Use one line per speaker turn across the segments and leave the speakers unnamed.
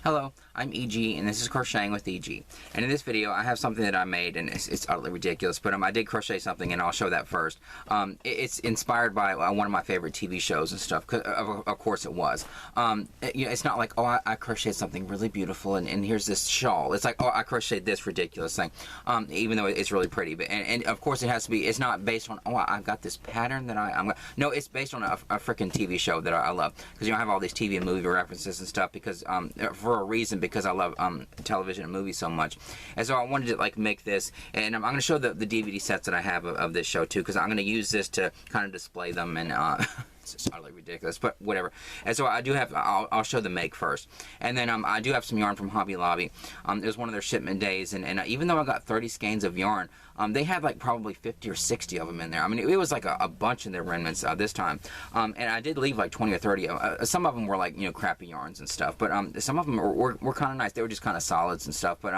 Hello, I'm EG, and this is Crocheting with EG. And in this video, I have something that I made, and it's utterly ridiculous, but I did crochet something, and I'll show that first. It's inspired by one of my favorite TV shows and stuff. Of course it was. It's not like, oh, I crocheted something really beautiful, and here's this shawl. It's like, oh, I crocheted this ridiculous thing, even though it's really pretty. But and of course it has to be, it's not based on, oh, I've got this pattern that no, it's based on a freaking TV show that I love. Because, I have all these TV and movie references and stuff, because, for a reason, because I love television and movies so much. And so I wanted to like make this, and I'm going to show the DVD sets that I have of this show too, because I'm going to use this to kind of display them, and it's just utterly ridiculous, but whatever. And so I do have, I'll show the make first, and then I do have some yarn from Hobby Lobby. It was one of their shipment days, and even though I got 30 skeins of yarn, they had like probably 50 or 60 of them in there. I mean, it was like a bunch in their remnants this time, and I did leave like 20 or 30. Some of them were like, crappy yarns and stuff, but some of them were kind of nice. They were just kind of solids and stuff, but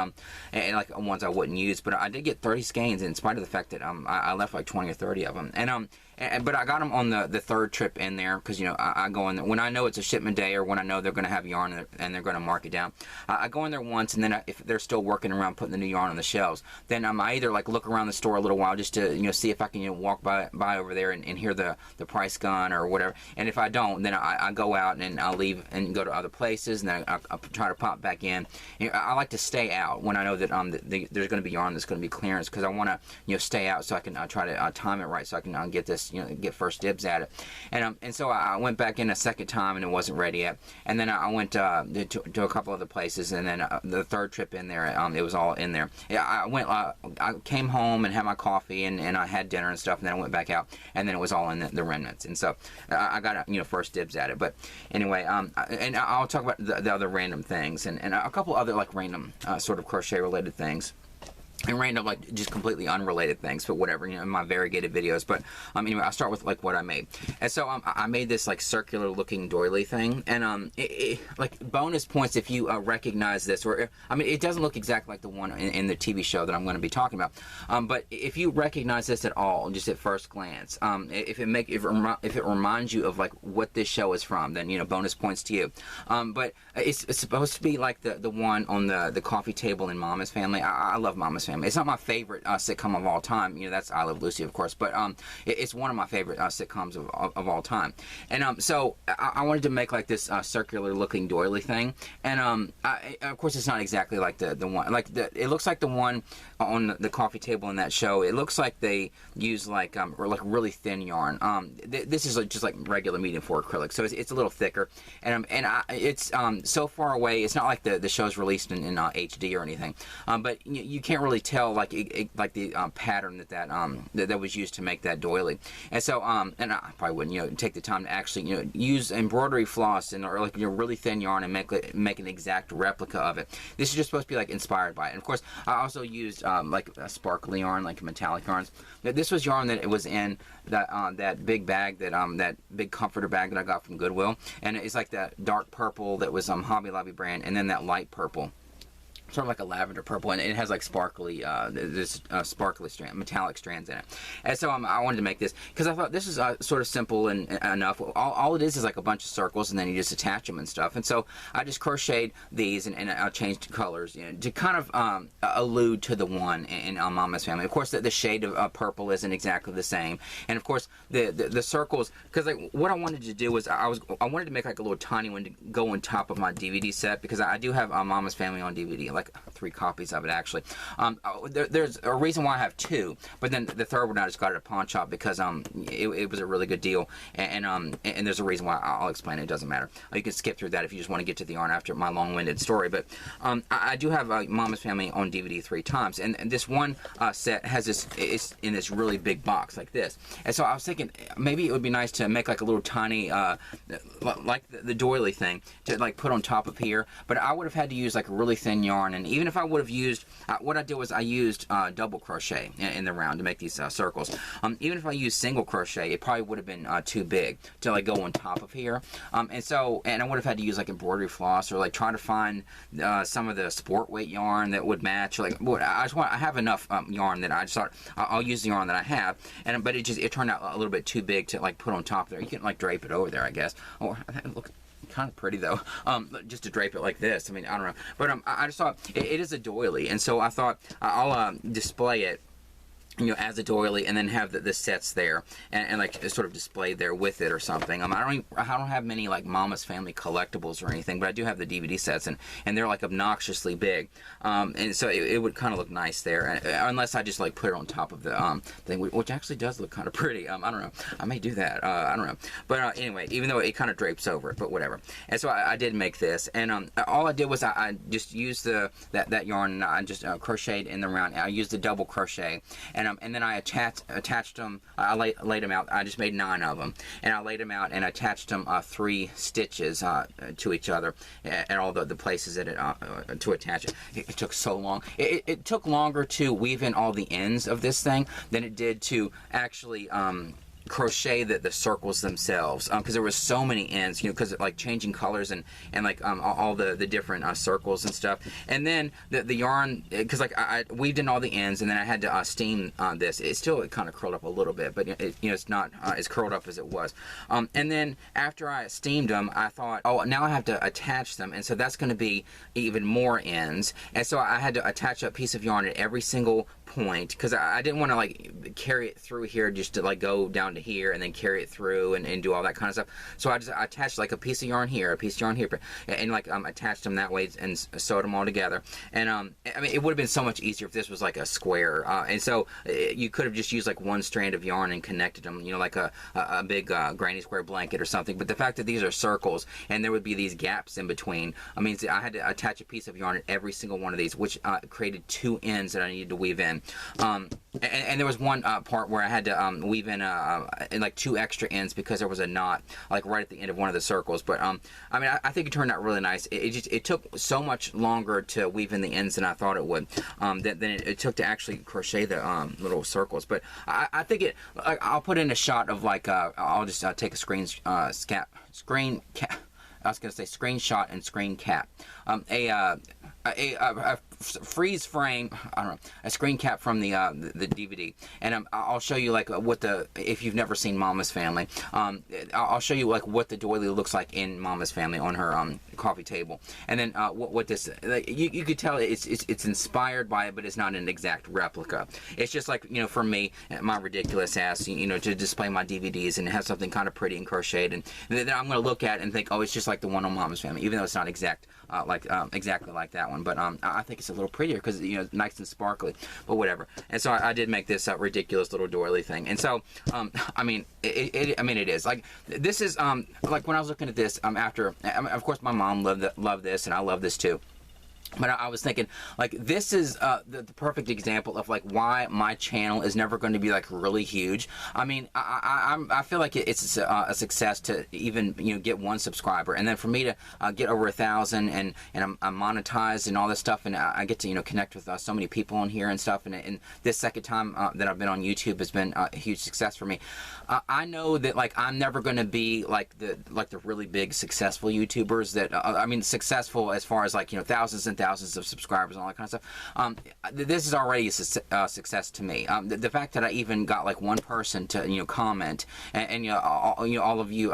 and like ones I wouldn't use. But I did get 30 skeins, in spite of the fact that I left like 20 or 30 of them, but I got them on the third trip in there, because I go in there when I know it's a shipment day, or when I know they're going to have yarn and they're going to mark it down. I go in there once, and then if they're still working around putting the new yarn on the shelves, then I either like look around the store a little while just to see if I can walk by over there and hear the price gun or whatever. And if I don't, then I go out and I'll leave and go to other places, and then I'll try to pop back in. I like to stay out when I know that there's going to be yarn that's going to be clearance, because I want to stay out so I can try to time it right, so I can get this get first dibs at it. And so I went back in a second time, and it wasn't ready yet. And then I went to a couple other places, and then the third trip in there, it was all in there. Yeah, I came home and had my coffee, and I had dinner and stuff, and then I went back out, and then it was all in the remnants. And so I got first dibs at it. But anyway, and I'll talk about the other random things, and a couple other like random sort of crochet related things. And random, like, just completely unrelated things, but whatever, in my variegated videos. But anyway, I'll start with like what I made. And so I made this like circular looking doily thing, and like bonus points if you recognize this, or it doesn't look exactly like the one in the TV show that I'm going to be talking about. But if you recognize this at all, just at first glance, if it reminds you of like what this show is from, then bonus points to you. But it's supposed to be like the one on the coffee table in Mama's Family. I love Mama's Family. It's not my favorite sitcom of all time. That's I Love Lucy, of course, but it's one of my favorite sitcoms of all time. And so I wanted to make like this circular looking doily thing, and of course it's not exactly like the one, like it looks like the one on the coffee table in that show. It looks like they use like really thin yarn. This is just like regular medium for acrylic, so it's a little thicker, and it's so far away. It's not like the show's released in HD or anything, but you can't really tell like the pattern that was used to make that doily. And so and I probably wouldn't take the time to actually use embroidery floss or like really thin yarn and make an exact replica of it. This is just supposed to be like inspired by it. And of course I also used like a sparkly yarn, like metallic yarns. This was yarn that it was in that big bag, that big comforter bag that I got from Goodwill, and it's like that dark purple that was Hobby Lobby brand, and then that light purple, sort of like a lavender purple, and it has like sparkly, sparkly metallic strands in it. And so I wanted to make this because I thought this is sort of simple and enough. All it is like a bunch of circles, and then you just attach them and stuff. And so I just crocheted these, and I changed colors, to kind of allude to the one in Mama's Family. Of course, the shade of purple isn't exactly the same, and of course the circles, because like what I wanted to do was I wanted to make like a little tiny one to go on top of my DVD set, because I do have Mama's Family on DVD. Like 3 copies of it actually. There's a reason why I have 2, but then the third one I just got at a pawn shop because it was a really good deal, and there's a reason why. I'll explain it. It doesn't matter. You can skip through that if you just want to get to the yarn after my long-winded story. But I do have Mama's Family on DVD 3 times, and this one set has this. It's in this really big box like this, and so I was thinking maybe it would be nice to make like a little tiny like the doily thing to like put on top of here, but I would have had to use like a really thin yarn. And even if I would have used, what I did was I used double crochet in the round to make these circles. Even if I used single crochet, it probably would have been too big to like go on top of here. And I would have had to use like embroidery floss, or like try to find some of the sport weight yarn that would match. Like I have enough yarn that I just thought I'll use the yarn that I have, but it turned out a little bit too big to like put on top there. You can like drape it over there, I guess. Oh, look. kind of pretty though, just to drape it like this. I mean, I don't know, but I just thought it is a doily, and so I thought I'll display it, you know, as a doily, and then have the sets there, and like sort of displayed there with it or something. I don't have many like Mama's Family collectibles or anything, but I do have the DVD sets, and they're like obnoxiously big, and so it would kind of look nice there, unless I just like put it on top of the thing, which actually does look kind of pretty. I don't know, I may do that. I don't know, but anyway, even though it kind of drapes over it, but whatever. And so I did make this, and all I did was I just used that yarn, and I just crocheted in the round. I used the double crochet, and then I attached them. I laid them out. I just made 9 of them, and I laid them out and attached them 3 stitches to each other at all the places that it to attach it. It took so long. It took longer to weave in all the ends of this thing than it did to actually crochet the circles themselves, because there was so many ends, you know, because like changing colors and like all the different circles and stuff. And then the yarn, because like I weaved in all the ends, and then I had to steam this. It still kind of curled up a little bit, but you know, it's not as curled up as it was. And then after I steamed them, I thought, oh, now I have to attach them, and so that's going to be even more ends. And so I had to attach a piece of yarn at every single point, because I didn't want to like carry it through here just to like go down to here and then carry it through and do all that kind of stuff. So I attached like a piece of yarn here, a piece of yarn here, and like attached them that way and sewed them all together. And I mean, it would have been so much easier if this was like a square, and so you could have just used like one strand of yarn and connected them, you know, like a big granny square blanket or something. But the fact that these are circles and there would be these gaps in between, I mean, I had to attach a piece of yarn at every single one of these, which created 2 ends that I needed to weave in. And there was one part where I had to weave in like 2 extra ends because there was a knot like right at the end of one of the circles. But I mean, I think it turned out really nice. It took so much longer to weave in the ends than I thought it would, than it took to actually crochet the little circles. But I think it. I'll put in a shot of like I'll just take a screenshot and screen cap. A freeze frame, I don't know, a screen cap from the DVD, and I'll show you like what if you've never seen Mama's Family, I'll show you like what the doily looks like in Mama's Family on her coffee table, and then what this, like, you could tell it's inspired by it, but it's not an exact replica. It's just like, you know, for me, my ridiculous ass, you know, to display my DVDs and have something kind of pretty and crocheted, and then I'm going to look at it and think, oh, it's just like the one on Mama's Family, even though it's not exactly like that one. But I think it's a little prettier because, you know, it's nice and sparkly, but whatever. And so I did make this ridiculous little doily thing. And so I mean, it is like, this is like when I was looking at this of course my mom loved this, and I love this too. But I was thinking, like, this is the perfect example of like why my channel is never going to be like really huge. I mean, I feel like it's a success to even, you know, get 1 subscriber, and then for me to get over 1,000 and I'm monetized and all this stuff, and I get to, you know, connect with so many people on here and stuff. And this second time that I've been on YouTube has been a huge success for me. I know that like I'm never going to be like the really big successful YouTubers that I mean, successful as far as like, you know, thousands and thousands of subscribers and all that kind of stuff. This is already a success to me. The fact that I even got like 1 person to, you know, comment and you know, all of you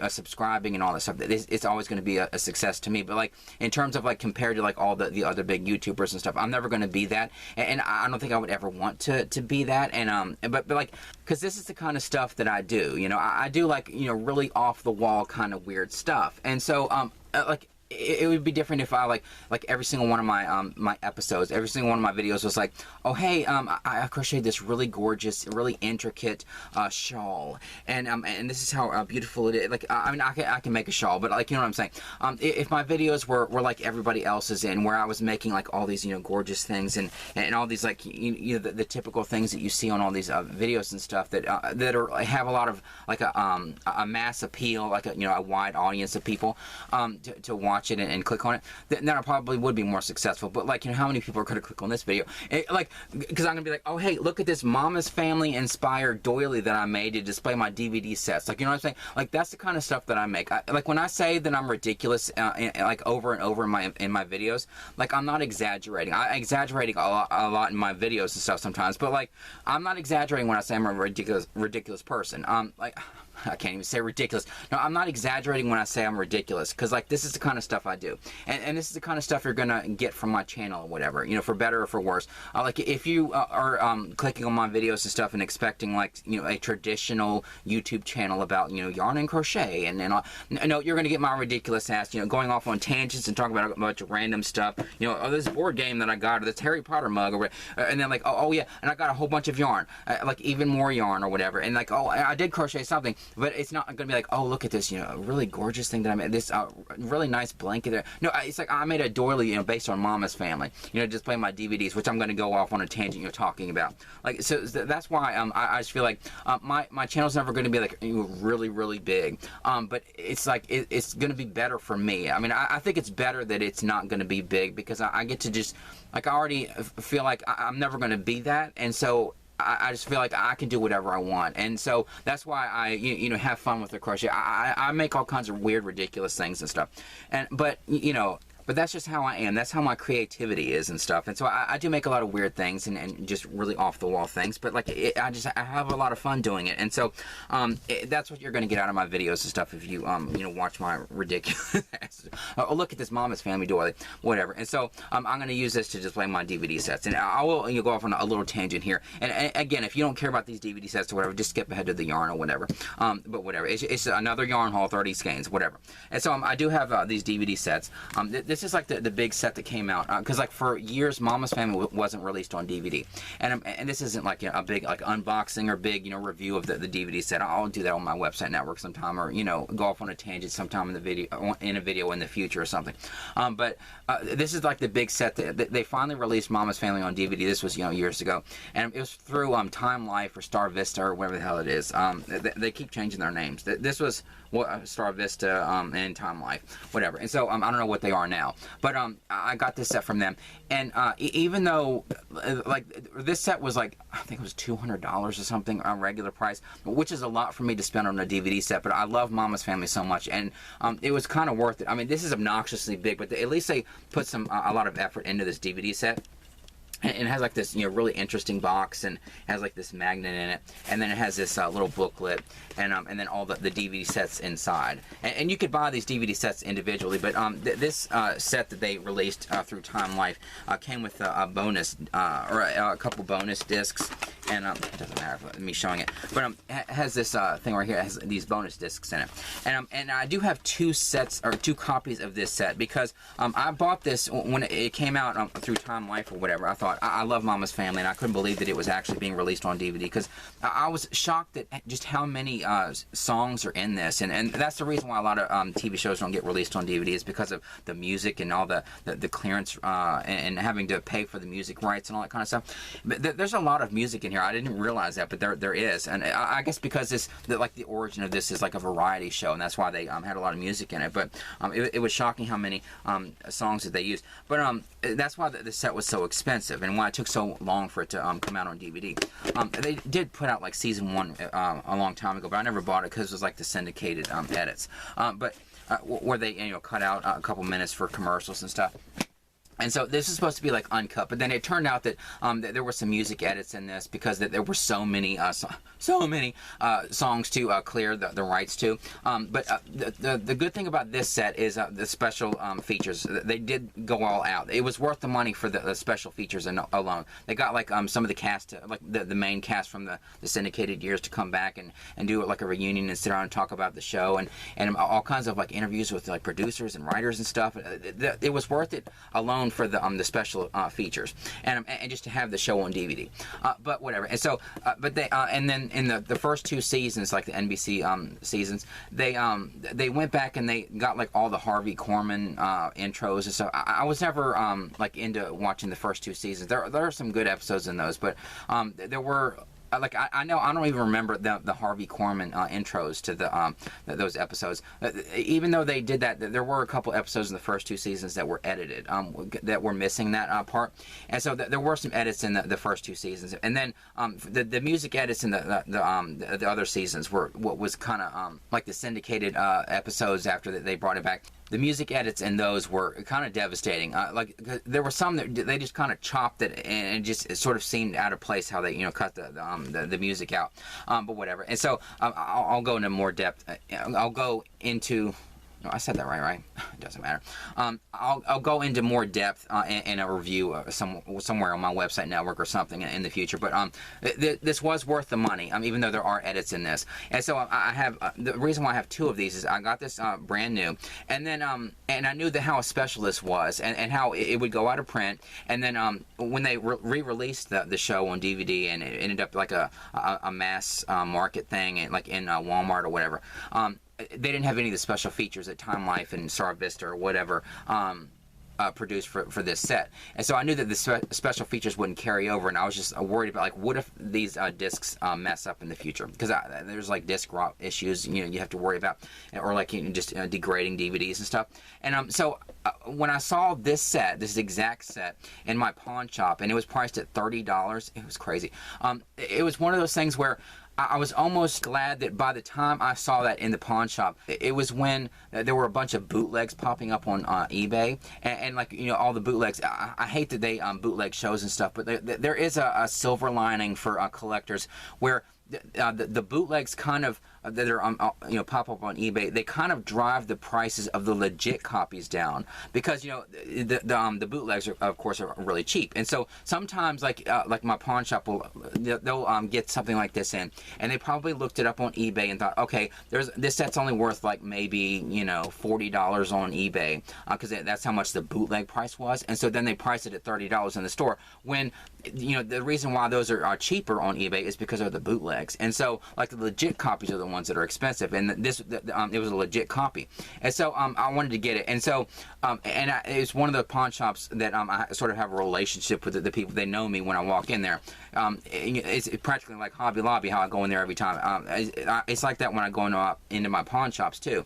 subscribing and all that stuff, it's always going to be a success to me. But like in terms of like compared to like all the other big YouTubers and stuff, I'm never going to be that, and I don't think I would ever want to be that. And but like, because this is the kind of stuff that I do, you know, I do like, you know, really off the wall kind of weird stuff. And so like, it would be different if I like every single one of my my episodes, every single one of my videos was like, oh hey, I crocheted this really gorgeous, really intricate shawl, and this is how beautiful it is. Like, I mean, I can make a shawl, but like, you know what I'm saying. If my videos were like everybody else's, and where I was making like all these, you know, gorgeous things and all these like, you know, the typical things that you see on all these videos and stuff that have a lot of like a mass appeal, like you know, a wide audience of people to watch it and click on it, then I probably would be more successful. But like, you know, how many people are going to click on this video? Like, because I'm going to be like, oh hey, look at this Mama's Family inspired doily that I made to display my DVD sets. Like, you know what I'm saying? Like, that's the kind of stuff that I make. Like when I say that I'm ridiculous, like over and over in my videos, like I'm not exaggerating. I'm exaggerating a lot in my videos and stuff sometimes, but like I'm not exaggerating when I say I'm a ridiculous person. Like, I can't even say ridiculous. No, I'm not exaggerating when I say I'm ridiculous, because like this is the kind of stuff I do, and this is the kind of stuff you're gonna get from my channel or whatever, you know, for better or for worse. Like if you are clicking on my videos and stuff and expecting like, you know, a traditional YouTube channel about, you know, yarn and crochet and no, you're gonna get my ridiculous ass, you know, going off on tangents and talking about a bunch of random stuff, you know, oh, this board game that I got, or this Harry Potter mug, or and then like, oh yeah, and I got a whole bunch of yarn, like even more yarn or whatever, and like, oh, I did crochet something, but it's not gonna be like, oh, look at this, you know, really gorgeous thing that I made, this really nice blanket there. No, it's like I made a doily, you know, based on Mama's Family, you know, just playing my DVDs, which I'm gonna go off on a tangent, you know, talking about. Like, so that's why I just feel like my channel's never gonna be like, you know, really big, but it's like it's gonna be better for me. I mean, I think it's better that it's not gonna be big, because I get to just, like, I already feel like I'm never gonna be that, and so I just feel like I can do whatever I want, and so that's why I you know, have fun with the crochet. I make all kinds of weird, ridiculous things and stuff, but you know. But that's just how I am. That's how my creativity is and stuff. And so I do make a lot of weird things and just really off-the-wall things. But like, I have a lot of fun doing it. And so that's what you're going to get out of my videos and stuff if you you know, watch my ridiculous oh, look at this Mama's Family doily, whatever. And so I'm going to use this to display my DVD sets. And I will, you know, go off on a little tangent here. And again, if you don't care about these DVD sets or whatever, just skip ahead to the yarn or whatever. But whatever. It's another yarn haul, 30 skeins, whatever. And so I do have these DVD sets. This is like the big set that came out, because like for years Mama's Family wasn't released on DVD, and this isn't like a big like unboxing or big, you know, review of the DVD set. I'll do that on my website network sometime, or, you know, go off on a tangent sometime in the video, in the future or something. But this is like the big set that they finally released Mama's Family on DVD. This was, you know, years ago, and it was through Time Life or Star Vista or whatever the hell it is. They keep changing their names. This was Star Vista and Time Life, whatever. And so I don't know what they are now, but I got this set from them, and even though like this set was like, I think it was $200 or something on regular price, which is a lot for me to spend on a DVD set, but I love Mama's Family so much, and it was kind of worth it. I mean, this is obnoxiously big, but at least they put a lot of effort into this DVD set. And it has like this, you know, really interesting box, and has like this magnet in it, and then it has this little booklet, and then all the DVD sets inside. And you could buy these DVD sets individually, but this set that they released through Time Life came with a bonus or a couple bonus discs, and it doesn't matter me showing it, but it has this thing right here. It has these bonus discs in it, and I do have two copies of this set, because I bought this when it came out through Time Life or whatever. I thought, I love Mama's Family, and I couldn't believe that it was actually being released on DVD, because I was shocked at just how many songs are in this, and that's the reason why a lot of TV shows don't get released on DVD, is because of the music and all the clearance and having to pay for the music rights and all that kind of stuff. But there's a lot of music in here. I didn't realize that, but there is, and I guess because like the origin of this is like a variety show, and that's why they had a lot of music in it. But it was shocking how many songs that they used. But that's why the set was so expensive, and why it took so long for it to come out on DVD. They did put out like season 1 a long time ago, but I never bought it because it was like the syndicated edits. But where they, you know, cut out a couple minutes for commercials and stuff. And so this is supposed to be like uncut, but then it turned out that there were some music edits in this, because there were so many songs to clear the rights to. But the good thing about this set is the special features. They did go all out. It was worth the money for the special features alone. They got like some of the cast, like the main cast from the syndicated years, to come back and do it like a reunion and sit around and talk about the show, and all kinds of like interviews with like producers and writers and stuff. It was worth it alone for the special features, and just to have the show on DVD. But whatever. And so, but they and then in the first 2 seasons, like the NBC seasons, they went back and they got like all the Harvey Korman intros and stuff. I was never like into watching the first 2 seasons. There are some good episodes in those, but there were. Like I know I don't even remember the Harvey Korman intros to those episodes. Even though they did that, there were a couple episodes in the first 2 seasons that were edited, that were missing that part. And so there were some edits in the first 2 seasons, and then the music edits in the other seasons were what was kind of like the syndicated episodes after they brought it back. the music edits in those were kind of devastating. Like there were some that they just kind of chopped it, and it sort of seemed out of place how they cut the music out. But whatever. And so I'll go into more depth. I'll go into. No, I said that right? It doesn't matter. I'll go into more depth in a review somewhere on my website network or something in the future. But this was worth the money, even though there are edits in this. And so I have the reason why I have 2 of these is I got this brand new, and then and I knew how special this was, and how it would go out of print. And then when they re-released the show on DVD, and it ended up like a mass market thing, and like in Walmart or whatever. They didn't have any of the special features that Time Life and Star Vista or whatever produced for this set. And so I knew that the special features wouldn't carry over, and I was just worried about, like, what if these discs mess up in the future? Because there's, like, disc rot issues, you have to worry about, or, like, just degrading DVDs and stuff. And so when I saw this exact set in my pawn shop, and it was priced at $30, it was crazy. It was one of those things where I was almost glad that by the time I saw that in the pawn shop, it was when there were a bunch of bootlegs popping up on eBay, and like, all the bootlegs. I hate that they bootleg shows and stuff, but there is a silver lining for collectors where the bootlegs kind of that are pop up on eBay, they kind of drive the prices of the legit copies down, because the bootlegs are, of course, are really cheap. And so sometimes like my pawn shop they'll get something like this in, and they probably looked it up on eBay and thought, okay, this set's only worth like maybe $40 on eBay, because that's how much the bootleg price was. And so then they price it at $30 in the store, when the reason why those are cheaper on eBay is because of the bootlegs. And so like the legit copies are the ones that are expensive, and it was a legit copy. And so I wanted to get it, and so it's one of the pawn shops that I sort of have a relationship with the people. They know me when I walk in there. It's practically like Hobby Lobby, how I go in there every time. It's like that when I go into my pawn shops too,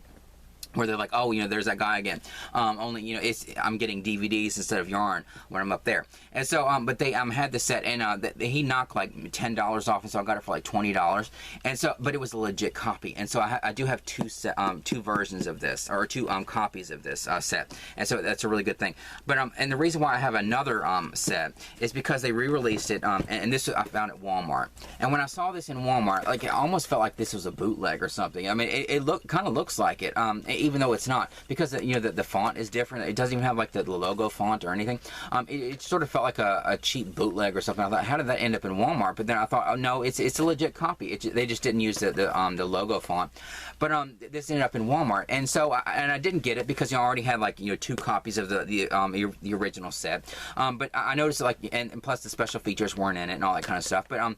where they're like, oh, there's that guy again. Only, I'm getting DVDs instead of yarn when I'm up there. And so, but they had the set, and he knocked like $10 off, and so I got it for like $20. And so, but it was a legit copy. And so I do have two versions of this, or two copies of this set. And so that's a really good thing. But and the reason why I have another set is because they re-released it, and this I found at Walmart. And when I saw this in Walmart, like, it almost felt like this was a bootleg or something. I mean, it kind of looks like it. Even though it's not, because the font is different. It doesn't even have like the logo font or anything. It sort of felt like a cheap bootleg or something. I thought, how did that end up in Walmart? But then I thought, oh no, it's a legit copy. They just didn't use the logo font. But this ended up in Walmart, and so I didn't get it because I already had like 2 copies of the original set. But I noticed that, like, and plus the special features weren't in it and all that kind of stuff. But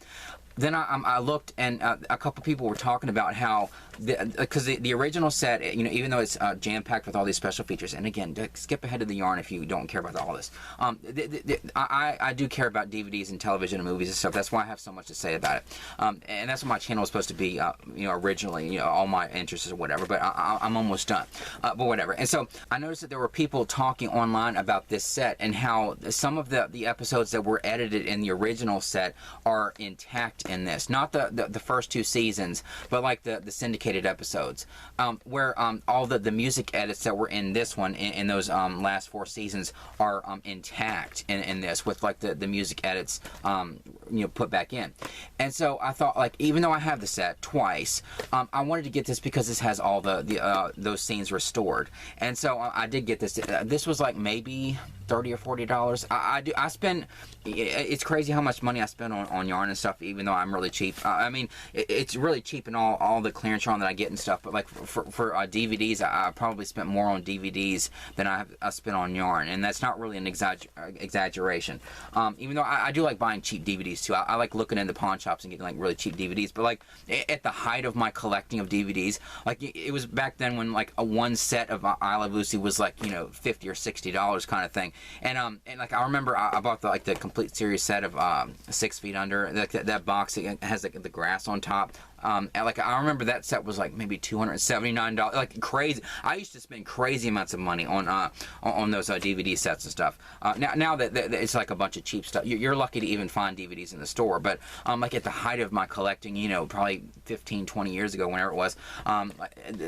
then I looked, and a couple people were talking about how, because the original set, even though it's jam-packed with all these special features, and again, skip ahead of the yarn if you don't care about all this. I do care about DVDs and television and movies and stuff. That's why I have so much to say about it. And that's what my channel was supposed to be, originally, all my interests or whatever, but I'm almost done. But whatever. And so I noticed that there were people talking online about this set, and how some of the episodes that were edited in the original set are intact in this. Not the first 2 seasons, but like the syndicated episodes, where all the music edits that were in this one, in those last 4 seasons, are intact in this, with like the music edits put back in. And so I thought, like, even though I have the set twice, I wanted to get this because this has all those scenes restored. And so I did get this. This was like maybe $30 or $40. I spend, it's crazy how much money I spend on yarn and stuff, even though I'm really cheap. I mean, it's really cheap in all the clearance yarn that I get and stuff, but like for DVDs, I probably spent more on DVDs than I spent on yarn, and that's not really an exaggeration. Even though I do like buying cheap DVDs too. I like looking in the pawn shops and getting like really cheap DVDs, but like at the height of my collecting of DVDs, like it was back then when like one set of I Love Lucy was like $50 or $60 kind of thing. And like I remember I bought the complete series set of 6 Feet Under, that box that has like the grass on top. And like I remember that set was like maybe $279, like crazy. I used to spend crazy amounts of money on those DVD sets and stuff. Now that it's like a bunch of cheap stuff, you're lucky to even find DVDs in the store. But like at the height of my collecting, you know, probably 15, 20 years ago, whenever it was,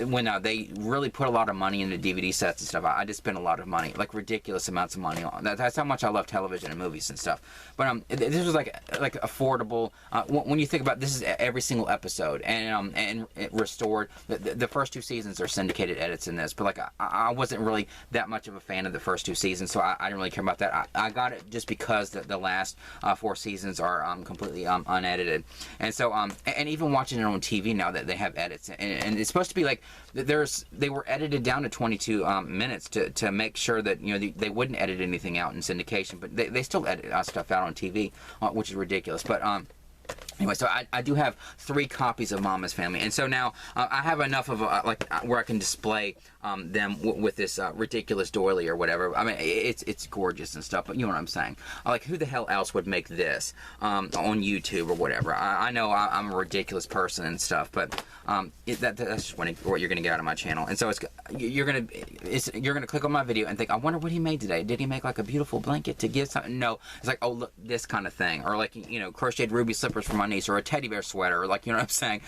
when they really put a lot of money into DVD sets and stuff, I just spent a lot of money, like ridiculous amounts of money on that. That's how much I love television and movies and stuff. But this was like affordable. When you think about this, is every single episode and restored. The first 2 seasons are syndicated edits in this, but like I wasn't really that much of a fan of the first 2 seasons, so I didn't really care about that. I got it just because the last 4 seasons are completely unedited, and so and even watching it on TV now that they have edits, and it's supposed to be like they were edited down to 22 minutes to make sure that, you know, they wouldn't edit anything out in syndication, but they still edit stuff out on TV, which is ridiculous. But anyway, so I do have 3 copies of Mama's Family, and so now I have enough of like where I can display them with this ridiculous doily or whatever. I mean, it's gorgeous and stuff, but you know what I'm saying. Like, who the hell else would make this on YouTube or whatever? I know I'm a ridiculous person and stuff, but that's just what you're gonna get out of my channel. And so you're gonna click on my video and think, I wonder what he made today. Did he make like a beautiful blanket to give something? No, it's like, oh look, this kind of thing, or like, you know, crocheted ruby slippers for my niece, or a teddy bear sweater, or like, you know what I'm saying.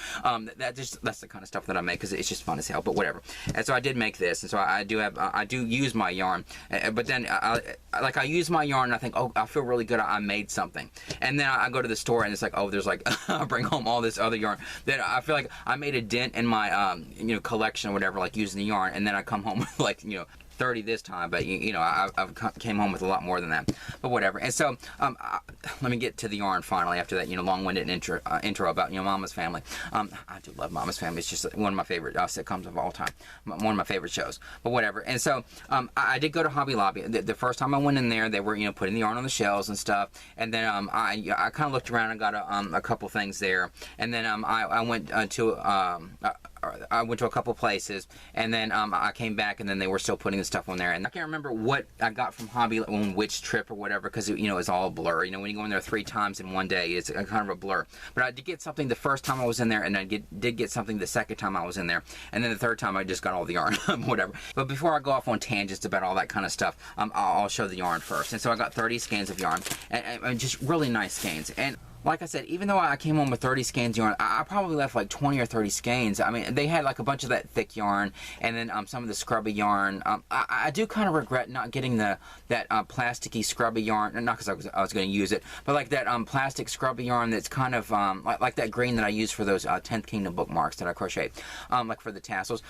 That's the kind of stuff that I make because it's just fun as hell. But whatever. And so I did make this, and so I do use my yarn, but then I use my yarn and I think, oh, I feel really good, I made something. And then I go to the store and it's like, oh, there's like I bring home all this other yarn that I feel like I made a dent in my you know, collection or whatever, like using the yarn, and then I come home with like, you know, 30 this time, but you know, I've came home with a lot more than that, but whatever. And so let me get to the yarn finally after that, you know, long-winded intro about, you know, Mama's Family. I do love Mama's Family. It's just one of my favorite sitcoms of all time, one of my favorite shows, but whatever. And so I did go to Hobby Lobby. The first time I went in there, they were, you know, putting the yarn on the shelves and stuff, and then I kind of looked around and got a couple things there, and then I went I went to a couple places, and then I came back, and then they were still putting the stuff on there, and I can't remember what I got from Hobby on which trip or whatever, because you know, it's all a blur. You know, when you go in there 3 times in one day, it's kind of a blur. But I did get something the first time I was in there, and I did get something the second time I was in there, and then the third time I just got all the yarn, whatever. But before I go off on tangents about all that kind of stuff, I'll show the yarn first. And so I got 30 skeins of yarn, and just really nice skeins. And like I said, even though I came home with 30 skeins yarn, I probably left like 20 or 30 skeins. I mean, they had like a bunch of that thick yarn, and then some of the scrubby yarn. I do kind of regret not getting that plasticky scrubby yarn, not because I was going to use it, but like that plastic scrubby yarn that's kind of like that green that I use for those 10th Kingdom bookmarks that I crochet, like for the tassels.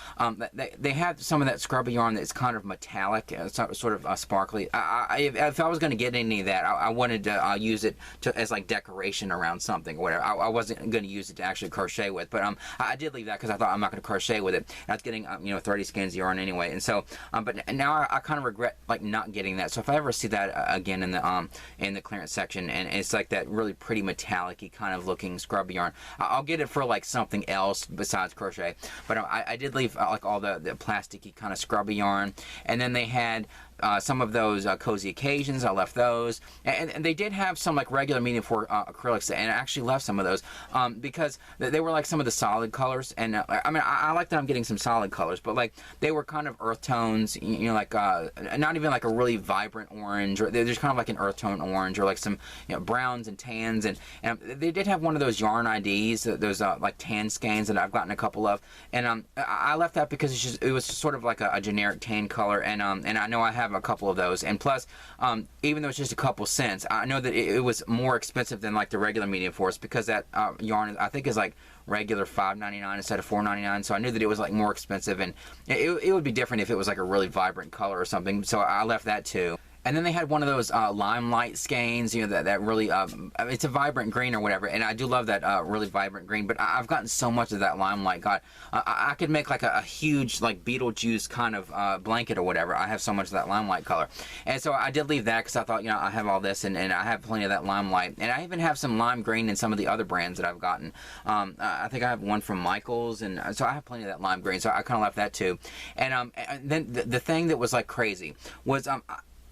They have some of that scrubby yarn that's kind of metallic, sort of sparkly. If I was going to get any of that, I wanted to use it as like decoration around something or whatever. I wasn't going to use it to actually crochet with, but I did leave that because I thought I'm not going to crochet with it. And I was getting you know, 30 skeins of yarn anyway, and so but now I kind of regret like not getting that. So if I ever see that again in the clearance section, and it's like that really pretty metallic-y kind of looking scrubby yarn, I'll get it for like something else besides crochet. But I did leave like all the plasticky kind of scrubby yarn, and then they had some of those cozy occasions. I left those, and they did have some like regular medium for acrylics, and I actually left some of those because they were like some of the solid colors. And I mean, I like that I'm getting some solid colors, but like they were kind of earth tones, you know, like not even like a really vibrant orange, or they're just kind of like an earth tone orange, or like some, you know, browns and tans. And they did have one of those yarn IDs, those like tan skeins that I've gotten a couple of, and I left that because it was sort of like a generic tan color, and I know I have a couple of those, and plus even though it's just a couple cents, I know that it was more expensive than like the regular medium force, because that yarn I think is like regular $5.99 instead of $4.99, so I knew that it was like more expensive, and it would be different if it was like a really vibrant color or something, so I left that too. And then they had one of those limelight skeins, you know, that really, it's a vibrant green or whatever, and I do love that really vibrant green, but I've gotten so much of that limelight. God, I could make like a huge, like Beetlejuice kind of blanket or whatever. I have so much of that limelight color. And so I did leave that because I thought, you know, I have all this, and I have plenty of that limelight. And I even have some lime green in some of the other brands that I've gotten. I think I have one from Michaels, and so I have plenty of that lime green, so I kind of left that too. And then the thing that was like crazy was,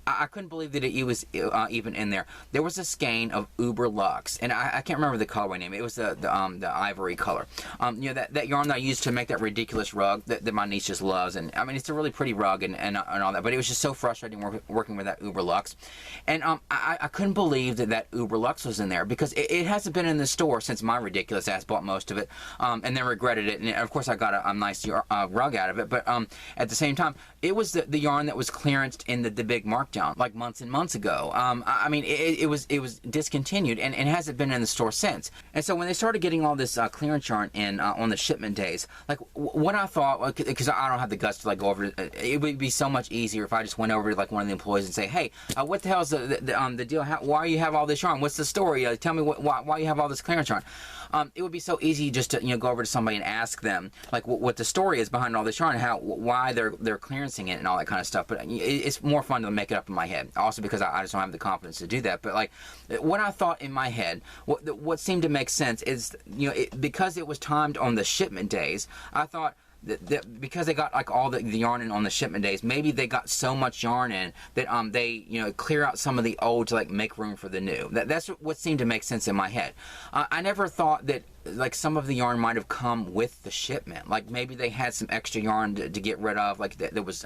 I couldn't believe that it was even in there. There was a skein of Uber Luxe, and I can't remember the colorway name. It was the ivory color. You know, that yarn that I used to make that ridiculous rug that my niece just loves, and I mean, it's a really pretty rug and all that, but it was just so frustrating working with that Uber Luxe. And I couldn't believe that Uber Luxe was in there, because it hasn't been in the store since my ridiculous ass bought most of it, and then regretted it. And of course I got a nice rug out of it, but at the same time, it was the yarn that was clearanced in the big markdown like months and months ago. I mean, it was discontinued, and it hasn't been in the store since. And so when they started getting all this clearance yarn in on the shipment days, like what I thought, because I don't have the guts to like go over it would be so much easier if I just went over to like one of the employees and say, hey, what the hell is the deal? Why you have all this yarn? What's the story? Tell me why you have all this clearance yarn. It would be so easy just to go over to somebody and ask them like what the story is behind all this yarn, why they're clearancing it and all that kind of stuff. But it's more fun to make it up in my head, also because I just don't have the confidence to do that. But like what I thought in my head, what seemed to make sense is because it was timed on the shipment days, I thought because they got like all the yarn in on the shipment days, maybe they got so much yarn in that they clear out some of the old to like make room for the new. That's what seemed to make sense in my head. I never thought that like some of the yarn might have come with the shipment. Like maybe they had some extra yarn to get rid of, like that was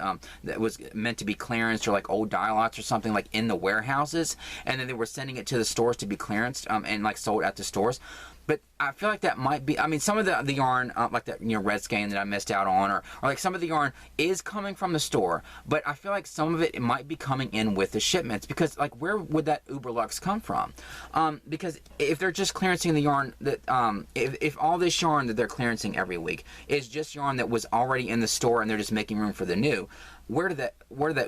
meant to be clearanced, or like old dye lots or something like in the warehouses, and then they were sending it to the stores to be clearanced and like sold at the stores. But I feel like that might be, I mean, some of the yarn, like that red skein that I missed out on, or like some of the yarn is coming from the store, but I feel like some of it might be coming in with the shipments, because like where would that Uber Luxe come from? Because if they're just clearancing the yarn that, if all this yarn that they're clearancing every week is just yarn that was already in the store and they're just making room for the new, where did that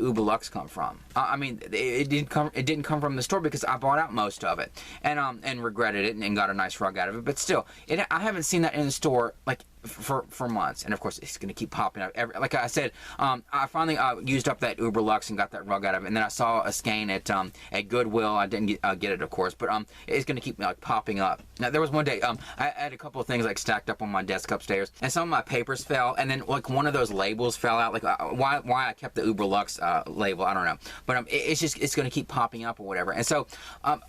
Uber Luxe come from? I mean, it didn't come from the store, because I bought out most of it and regretted it and got a nice rug out of it. But still, I haven't seen that in the store like for months, and of course it's going to keep popping up. Like I said, I finally used up that Uber Luxe and got that rug out of it, and then I saw a skein at Goodwill. I didn't get it, of course, but it's going to keep like popping up. Now there was one day I had a couple of things like stacked up on my desk upstairs, and some of my papers fell, and then like one of those labels fell out. Like why I kept the Uber Luxe label, I don't know, but it's going to keep popping up or whatever. And so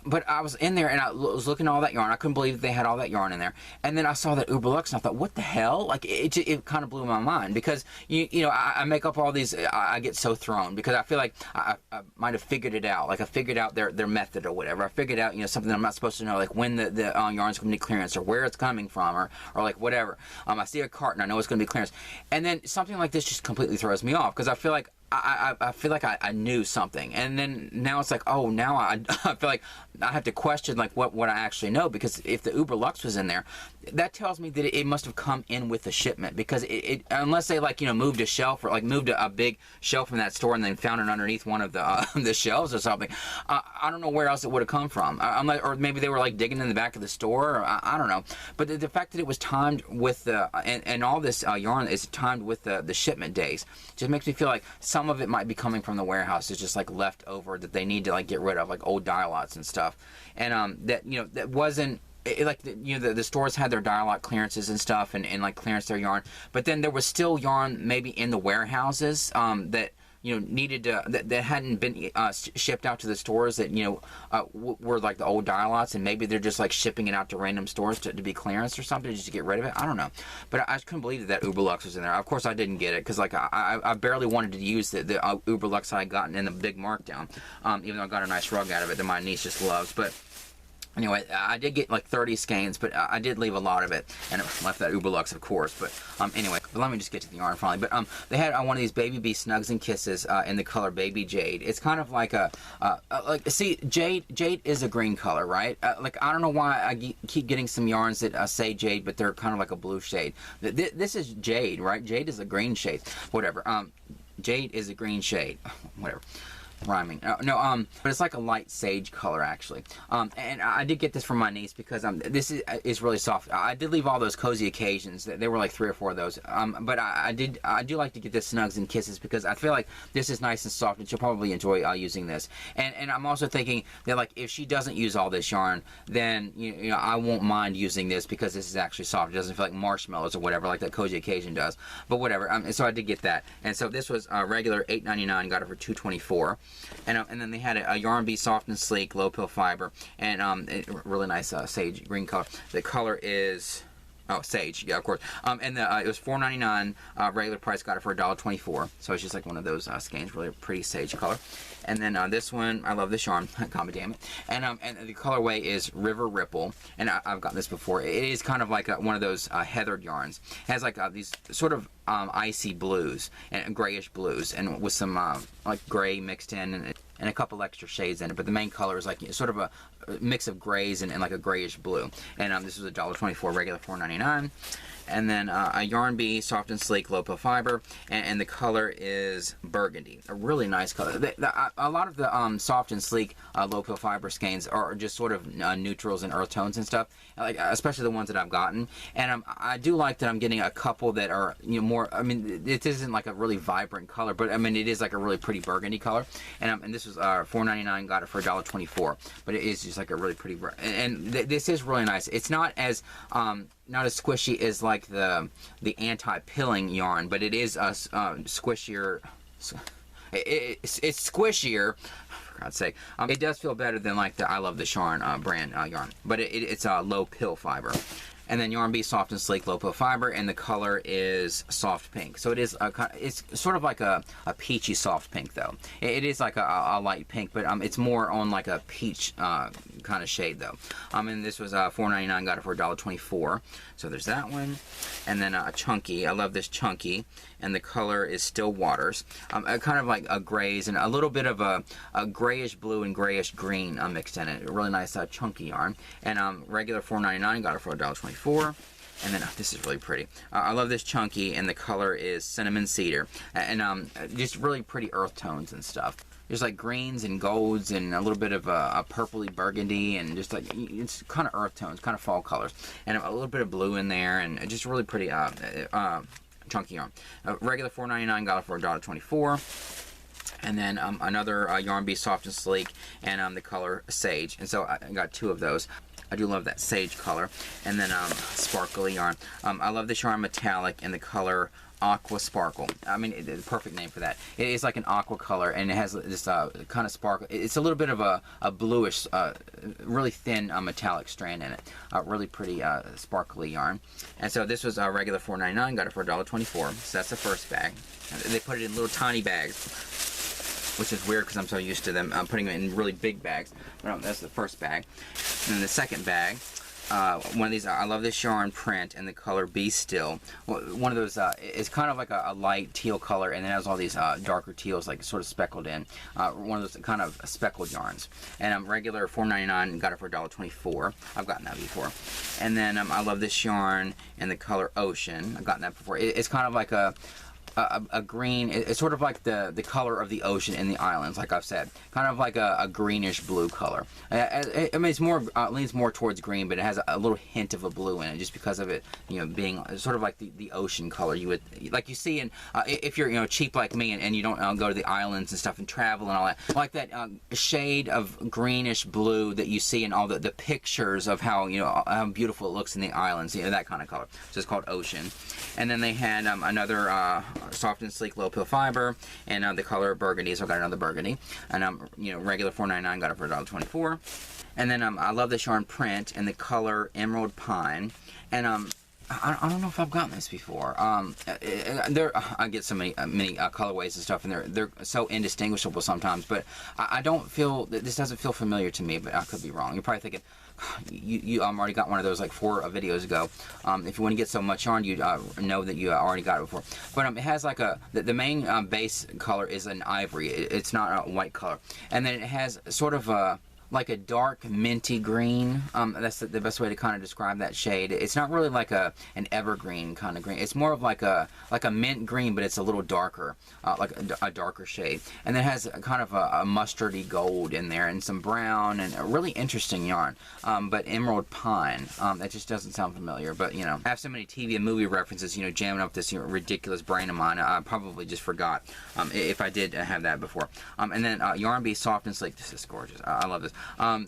but I was in there and I was looking at all that yarn. I couldn't believe that they had all that yarn in there, and then I saw that Uber Luxe and I thought, what the hell? Like it kind of blew my mind, because I make up all these, I get so thrown because I feel like I might have figured it out. Like I figured out their method or whatever. I figured out something I'm not supposed to know, like when the yarn's going to be clearance, or where it's coming from, or like whatever. I see a carton, I know it's going to be clearance, and then something like this just completely throws me off, because I feel like I feel like I knew something, and then now it's like, oh, now I feel like I have to question like what I actually know, because if the Uber Luxe was in there, that tells me that it must have come in with the shipment, because it unless they like moved a shelf, or like moved a big shelf from that store and then found it underneath one of the the shelves or something. I don't know where else it would have come from, or maybe they were like digging in the back of the store, or I don't know. But the fact that it was timed with the and all this yarn is timed with the shipment days just makes me feel like some of it might be coming from the warehouse. It's just like left over that they need to like get rid of, like old dye lots and stuff, and that that wasn't like the stores had their dye lot clearances and stuff, and like clearance their yarn, but then there was still yarn maybe in the warehouses that needed to, that hadn't been shipped out to the stores, that were like the old dye lots, and maybe they're just like shipping it out to random stores to be clearance or something, just to get rid of it. I don't know, but I just couldn't believe that Uber Luxe was in there. Of course I didn't get it, because like I barely wanted to use the Uber Luxe I had gotten in the big markdown, even though I got a nice rug out of it that my niece just loves. But anyway, I did get like 30 skeins, but I did leave a lot of it, and it left that Uber Luxe, of course. But anyway, let me just get to the yarn finally. But they had one of these Baby Bee Snugs and Kisses in the color Baby Jade. It's kind of like see, jade is a green color, right? Like I don't know why I keep getting some yarns that say jade, but they're kind of like a blue shade. This is jade, right? Jade is a green shade. Whatever. Jade is a green shade. Whatever. Rhyming. No, but it's like a light sage color, actually. And I did get this from my niece, because this is really soft. I did leave all those cozy occasions. There were like 3 or 4 of those. But I do like to get this Snugs and Kisses, because I feel like this is nice and soft, and she'll probably enjoy using this. And I'm also thinking that like if she doesn't use all this yarn, then I won't mind using this, because this is actually soft. It doesn't feel like marshmallows or whatever like that cozy occasion does. But whatever. So I did get that. And so this was regular $8.99. Got it for $2.24. And then they had a Yarn Bee Soft and Sleek low pill fiber, and really nice sage green color. The color is sage, yeah, of course. And it was $4.99. Regular price, got it for $1.24. So it's just like one of those skeins, really pretty sage color. And then this one, I love this yarn. God damn it. And the colorway is River Ripple, and I've gotten this before. It is kind of like one of those heathered yarns. It has like these sort of icy blues and grayish blues, and with some like gray mixed in, and a couple extra shades in it. But the main color is like sort of a mix of grays and like a grayish blue. And this was $1.24, regular $4.99. And then a Yarn Bee Soft and Sleek low pill fiber, and the color is burgundy. A really nice color. A lot of the soft and sleek low pill fiber skeins are just sort of neutrals and earth tones and stuff, like especially the ones that I've gotten. And I do like that I'm getting a couple that are more. I mean, it isn't like a really vibrant color, but I mean it is like a really pretty burgundy color. And this was $4.99. Got it for $1.24. But it is just like a really pretty. And this is really nice. It's not as squishy as like the anti-pilling yarn, but it is squishier. It's squishier, for God's sake. It does feel better than like the I Love This Yarn brand yarn, but it's a low pill fiber. And then Yarn Bee Soft and Sleek low pill fiber, and the color is soft pink. So it is it's sort of like a peachy soft pink though. It is like a light pink, but it's more on like a peach kind of shade though. And this was $4.99. Got it for $1.24. So there's that one. And then a chunky. I love this chunky, and the color is Still Waters. Kind of like a grays and a little bit of a grayish blue and grayish green mixed in it. A really nice chunky yarn. And regular $4.99. Got it for $1.24. And then this is really pretty. I love this chunky, and the color is Cinnamon Cedar, and just really pretty earth tones and stuff. There's like greens and golds and a little bit of a purpley burgundy, and just like it's kind of earth tones, kind of fall colors, and a little bit of blue in there, and just really pretty chunky yarn. Regular $4.99. Got it for $1.24. And then another Yarn Bee Soft and Sleek, and the color Sage. And so I got two of those. I do love that sage color. And then sparkly yarn. I love this yarn metallic, and the color Aqua Sparkle. I mean, the perfect name for that. It is like an aqua color, and it has this kind of sparkle. It's a little bit of a bluish, really thin metallic strand in it. Really pretty sparkly yarn. And so this was regular $4.99. Got it for $1.24. So that's the first bag. They put it in little tiny bags, which is weird because I'm so used to them putting it in really big bags. But that's the first bag. And then the second bag, one of these, I love this yarn print, and the color Be Still. One of those, it's kind of like a light teal color, and it has all these darker teals like sort of speckled in. One of those kind of speckled yarns. And regular $4.99, got it for $1.24. I've gotten that before. And then I love this yarn, and the color Ocean. I've gotten that before. It's kind of like a green. It's sort of like the color of the ocean in the islands, like I've said, kind of like a greenish blue color. I mean, it's more leans more towards green, but it has a little hint of a blue in it, just because of it, being sort of like the ocean color you would like you see in if you're cheap like me and you don't go to the islands and stuff and travel and all that, like that shade of greenish blue that you see in all the pictures of how how beautiful it looks in the islands, that kind of color. So it's called Ocean. And then they had another soft and sleek low pill fiber, and the color burgundy, so I got another burgundy. And regular $4.99, got it for $1.24. And then I love this yarn print, and the color Emerald Pine. And I don't know if I've gotten this before. I get so many colorways and stuff, and they're so indistinguishable sometimes. But I don't feel that this doesn't feel familiar to me. But I could be wrong. You're probably thinking, you already got one of those like 4 videos ago. If you want to get so much yarn, you know that you already got it before. But it has like the main base color is an ivory. It's not a white color, and then it has sort of like a dark minty green. That's the best way to kind of describe that shade. It's not really like an evergreen kind of green. It's more of like a mint green, but it's a little darker, like a darker shade. And it has kind of a mustardy gold in there, and some brown, and a really interesting yarn. But Emerald Pine, that just doesn't sound familiar. But I have so many TV and movie references, jamming up this ridiculous brain of mine. I probably just forgot if I did have that before. And then Yarn Bee Soft and Sleek. This is gorgeous. I love this.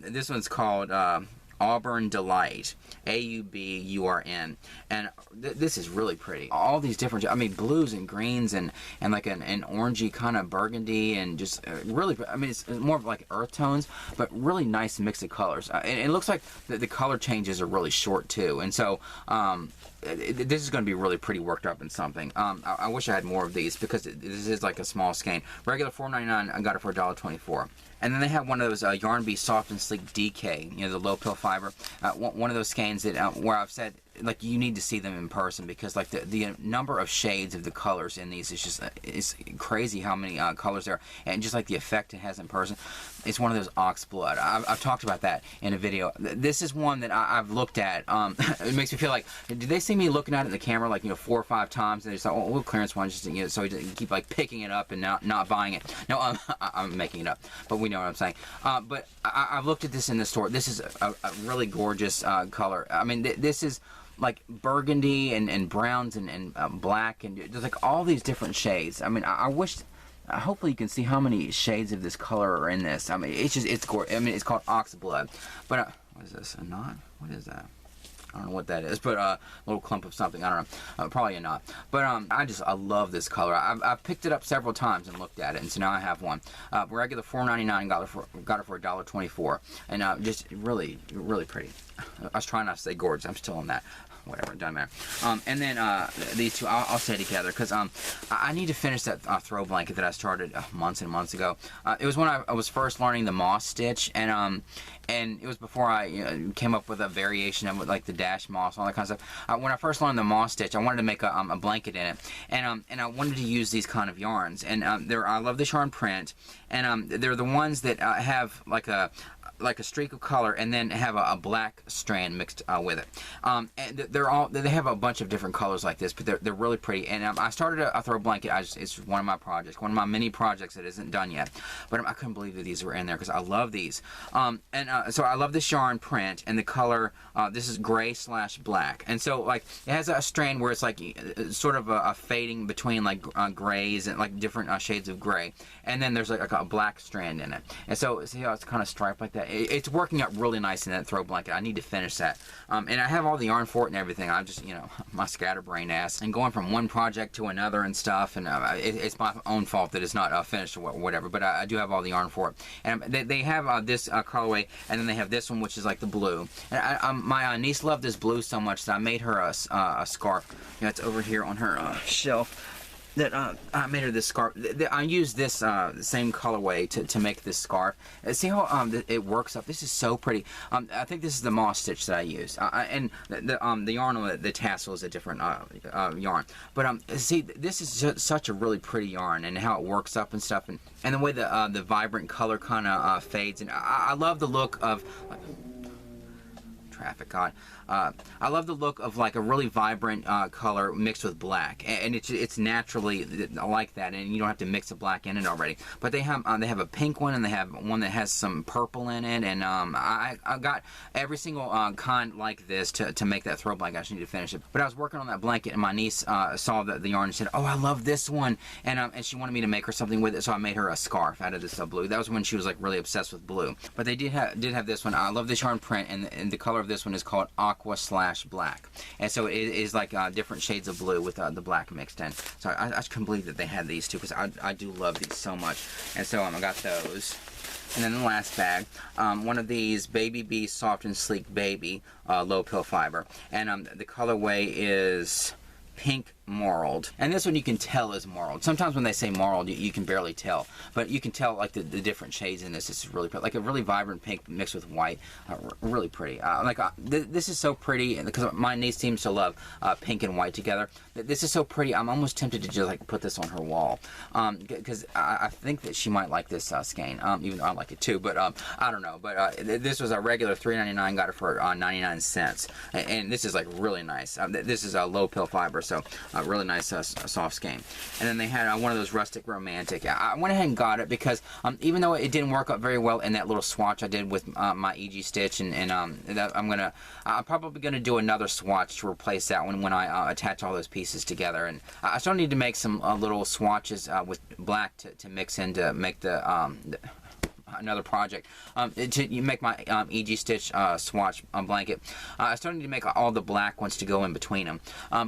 This one's called Auburn Delight, Auburn, and this is really pretty. All these different, I mean, blues and greens and like an orangey kind of burgundy, and just really, I mean, it's more of like earth tones, but really nice mix of colors. And it looks like the color changes are really short too, and so this is going to be really pretty worked up in something. I wish I had more of these, because this is like a small skein. Regular $4.99, I got it for $1.24. And then they have one of those Yarn Bee Soft and Sleek DK, you know, the low pill fiber. One of those skeins that where I've said, like, you need to see them in person, because like the number of shades of the colors in these is just it's crazy how many colors there are, and just like the effect it has in person. It's one of those ox blood. I've talked about that in a video. This is one that I've looked at. It makes me feel like, did they see me looking at it in the camera like, you know, 4 or 5 times, and they just thought, oh, we'll clearance one, just, you know, so you keep like picking it up and not buying it. No, I'm making it up, but we know what I'm saying. But I've looked at this in the store. This is a really gorgeous color. I mean, this is like burgundy and browns and black, and there's like all these different shades. I mean, I wish, hopefully you can see how many shades of this color are in this. I mean, it's gorgeous. I mean, it's called ox blood. But what is this, a knot? What is that? I don't know what that is, but a little clump of something. I don't know. Probably a knot. But I love this color. I've picked it up several times and looked at it, and so now I have one. Regular $4.99, got it for $1.24, and just really, really pretty. I was trying not to say gorgeous. I'm still on that. Whatever, it doesn't matter. And then these two, I'll say together, because I need to finish that throw blanket that I started months and months ago. It was when I was first learning the moss stitch, and it was before I came up with a variation of like the dash moss, all that kind of stuff. When I first learned the moss stitch, I wanted to make a blanket in it, and I wanted to use these kind of yarns, and I love this yarn print, and they're the ones that have like a streak of color, and then have a black strand mixed with it. And they have a bunch of different colors like this, but they're really pretty. And I started a throw blanket. It's one of my projects, one of my mini projects that isn't done yet. But I couldn't believe that these were in there, because I love these. So I love this yarn print, and the color. This is gray/black, and so like it has a strand where it's like sort of a fading between like grays and like different shades of gray, and then there's like a black strand in it. And so see how it's kind of striped like that. It's working out really nice in that throw blanket. I need to finish that. And I have all the yarn for it and everything. I'm just, you know, my scatterbrain ass, and going from one project to another and stuff, and it's my own fault that it's not finished or whatever, but I do have all the yarn for it. And they have this colorway, and then they have this one, which is like the blue. And my niece loved this blue so much that I made her a scarf. You know, it's over here on her shelf. That I made her this scarf. I used this same colorway to make this scarf. See how it works up? This is so pretty. I think this is the moss stitch that I used, and the yarn on the tassel is a different yarn. But see, this is just such a really pretty yarn, and how it works up and stuff, and the way the vibrant color kind of fades. And I love the look of. Traffic, God. I love the look of like a really vibrant color mixed with black, and it's naturally like that, and you don't have to mix the black in it already. But they have a pink one, and they have one that has some purple in it, and I got every single kind like this to make that throw blanket. I just need to finish it. But I was working on that blanket, and my niece saw the yarn and said, "Oh, I love this one," and she wanted me to make her something with it, so I made her a scarf out of this blue. That was when she was like really obsessed with blue. But they did have this one. I love this yarn print, and the color of this one is called aqua/black, and so it is like different shades of blue with the black mixed in. So I just couldn't believe that they had these too, because I do love these so much. And so I got those. And then the last bag, one of these Baby Bee Soft and Sleek Baby low pill fiber, and the colorway is pink marled, and this one you can tell is marled. Sometimes when they say marled, you can barely tell, but you can tell like the different shades in this. It's really pretty, like a really vibrant pink mixed with white. Really pretty. This is so pretty, because my niece seems to love pink and white together. This is so pretty. I'm almost tempted to just like put this on her wall, because I think that she might like this skein, even though I like it too. But I don't know. But this was a regular $3.99. Got it for 99 cents, and this is like really nice. This is a low pill fiber, so. Really nice soft skein. And then they had one of those rustic romantic. I went ahead and got it because even though it didn't work up very well in that little swatch I did with my EG stitch, and I'm probably gonna do another swatch to replace that one when I attach all those pieces together. And I still need to make some little swatches with black to mix in to make the another project to make my EG Stitch swatch blanket. I started to make all the black ones to go in between them,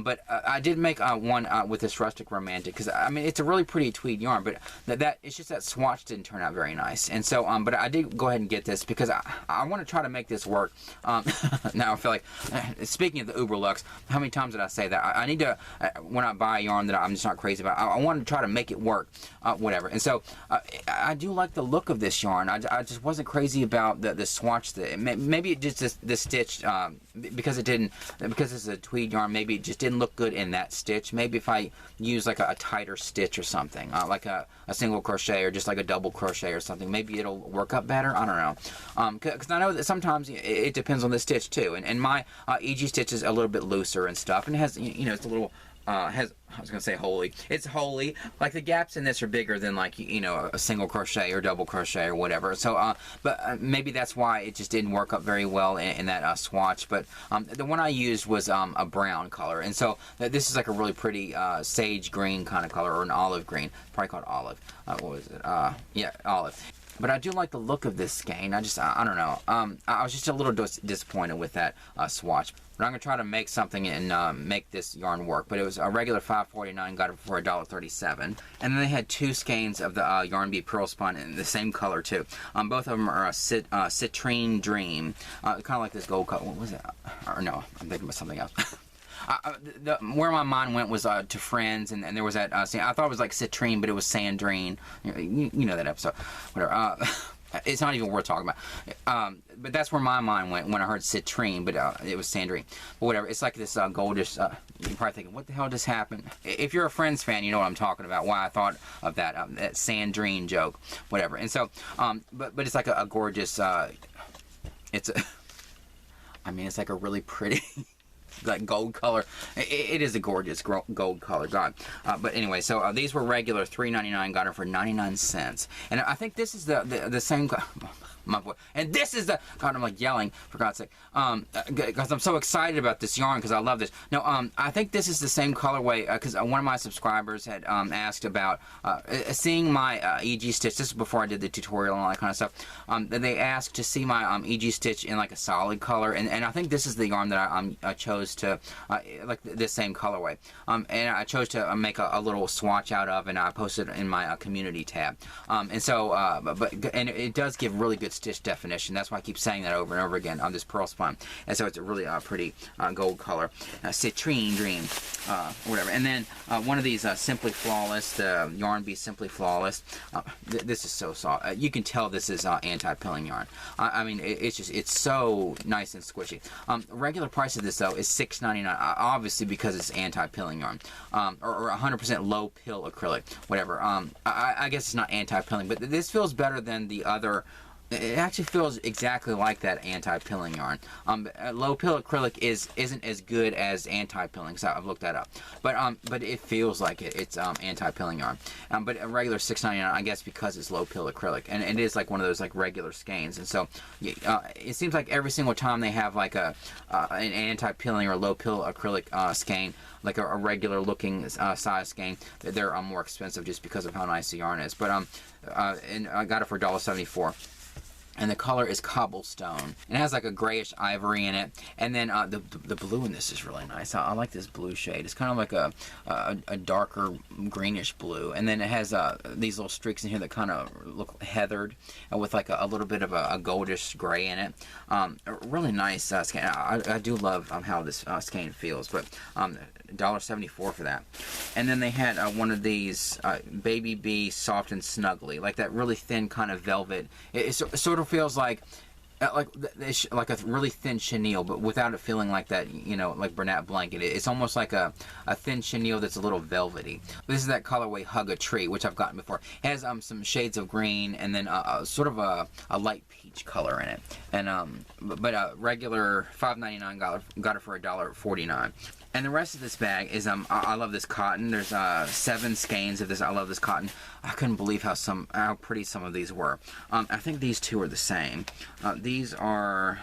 but I did make one with this Rustic Romantic, because I mean it's a really pretty tweed yarn, but that it's just that swatch didn't turn out very nice. And so but I did go ahead and get this because I want to try to make this work. Now I feel like, speaking of the Uber Luxe, how many times did I say that? I need to, when I buy a yarn that I'm just not crazy about, I want to try to make it work, whatever. And so I do like the look of this yarn. I just wasn't crazy about the swatch. Maybe it just the stitch, because it's a tweed yarn, maybe it just didn't look good in that stitch. Maybe if I use like a tighter stitch or something, like a single crochet or just like a double crochet or something, maybe it'll work up better. I don't know, because I know that sometimes it depends on the stitch too, and my EG Stitch is a little bit looser and stuff, and it has, you know, it's a little I was gonna say holy. It's holy. Like the gaps in this are bigger than, like, you know, a single crochet or double crochet or whatever. So, but maybe that's why it just didn't work up very well in that swatch. But the one I used was a brown color, and so this is like a really pretty sage green kind of color, or an olive green, probably called olive. What was it? Yeah, olive. But I do like the look of this skein. I don't know. I was just a little disappointed with that swatch. But I'm going to try to make something and make this yarn work. But it was a regular $5.49, got it for $1.37. And then they had two skeins of the Yarn Bee Pearl Spun in the same color too. Both of them are a Citrine Dream. Kind of like this gold color. What was it? Or no, I'm thinking about something else. Where my mind went was to Friends, and there was that scene. I thought it was like Citrine, but it was Sandrine. You know that episode. Whatever. It's not even worth talking about. But that's where my mind went when I heard Citrine, but it was Sandrine. But whatever. It's like this goldish. You're probably thinking, what the hell just happened? If you're a Friends fan, you know what I'm talking about. Why I thought of that Sandrine joke. Whatever. And so, but it's like a gorgeous. It's a. I mean, it's like a really pretty. Like gold color. It is a gorgeous gold color, God. But anyway, so these were regular $3.99. Got them for 99 cents. And I think this is the same. My boy. And this is the. God, I'm like yelling, for God's sake. Because I'm so excited about this yarn, because I love this. No, I think this is the same colorway, because one of my subscribers had asked about seeing my EG Stitch. This is before I did the tutorial and all that kind of stuff. They asked to see my EG Stitch in like a solid color. And I think this is the yarn that I chose to, like this same colorway. And I chose to make a little swatch out of, and I posted it in my community tab. And so, and it does give really good stitch definition. That's why I keep saying that over and over again on this Pearl Spun. And so it's a really pretty gold color. Citrine Dream, whatever. And then one of these Simply Flawless, the Yarn Bee Simply Flawless. This is so soft. You can tell this is anti-pilling yarn. I mean, it's so nice and squishy. Regular price of this though is $6.99, obviously because it's anti-pilling yarn, or 100% low pill acrylic, whatever. I guess it's not anti-pilling, but this feels better than the other. It actually feels exactly like that anti-pilling yarn. Low pill acrylic isn't as good as anti-pilling, so I've looked that up. But it feels like it's anti-pilling yarn. But a regular $6.99, I guess, because it's low pill acrylic, and it is like one of those like regular skeins. And so it seems like every single time they have like an anti-pilling or low pill acrylic skein, like a regular looking size skein, they're more expensive just because of how nice the yarn is. But and I got it for $1.74. And the color is Cobblestone. It has like a grayish ivory in it. And then the blue in this is really nice. I like this blue shade. It's kind of like a darker greenish blue. And then it has these little streaks in here that kind of look heathered with like a little bit of a goldish gray in it. Really nice skein. I do love how this skein feels. But $1.74 for that. And then they had one of these Baby Bee Soft and Snuggly, like that really thin kind of velvet. It sort of feels like a really thin chenille, but without it feeling like that, you know, like Bernat blanket. It's almost like a thin chenille that's a little velvety. This is that colorway Hug a Tree, which I've gotten before. It has some shades of green and then sort of a light peach color in it. And but regular $5.99, got it for $1.49. And the rest of this bag is I love this cotton. There's 7 skeins of this. I love this cotton. I couldn't believe how pretty some of these were. I think these two are the same. These are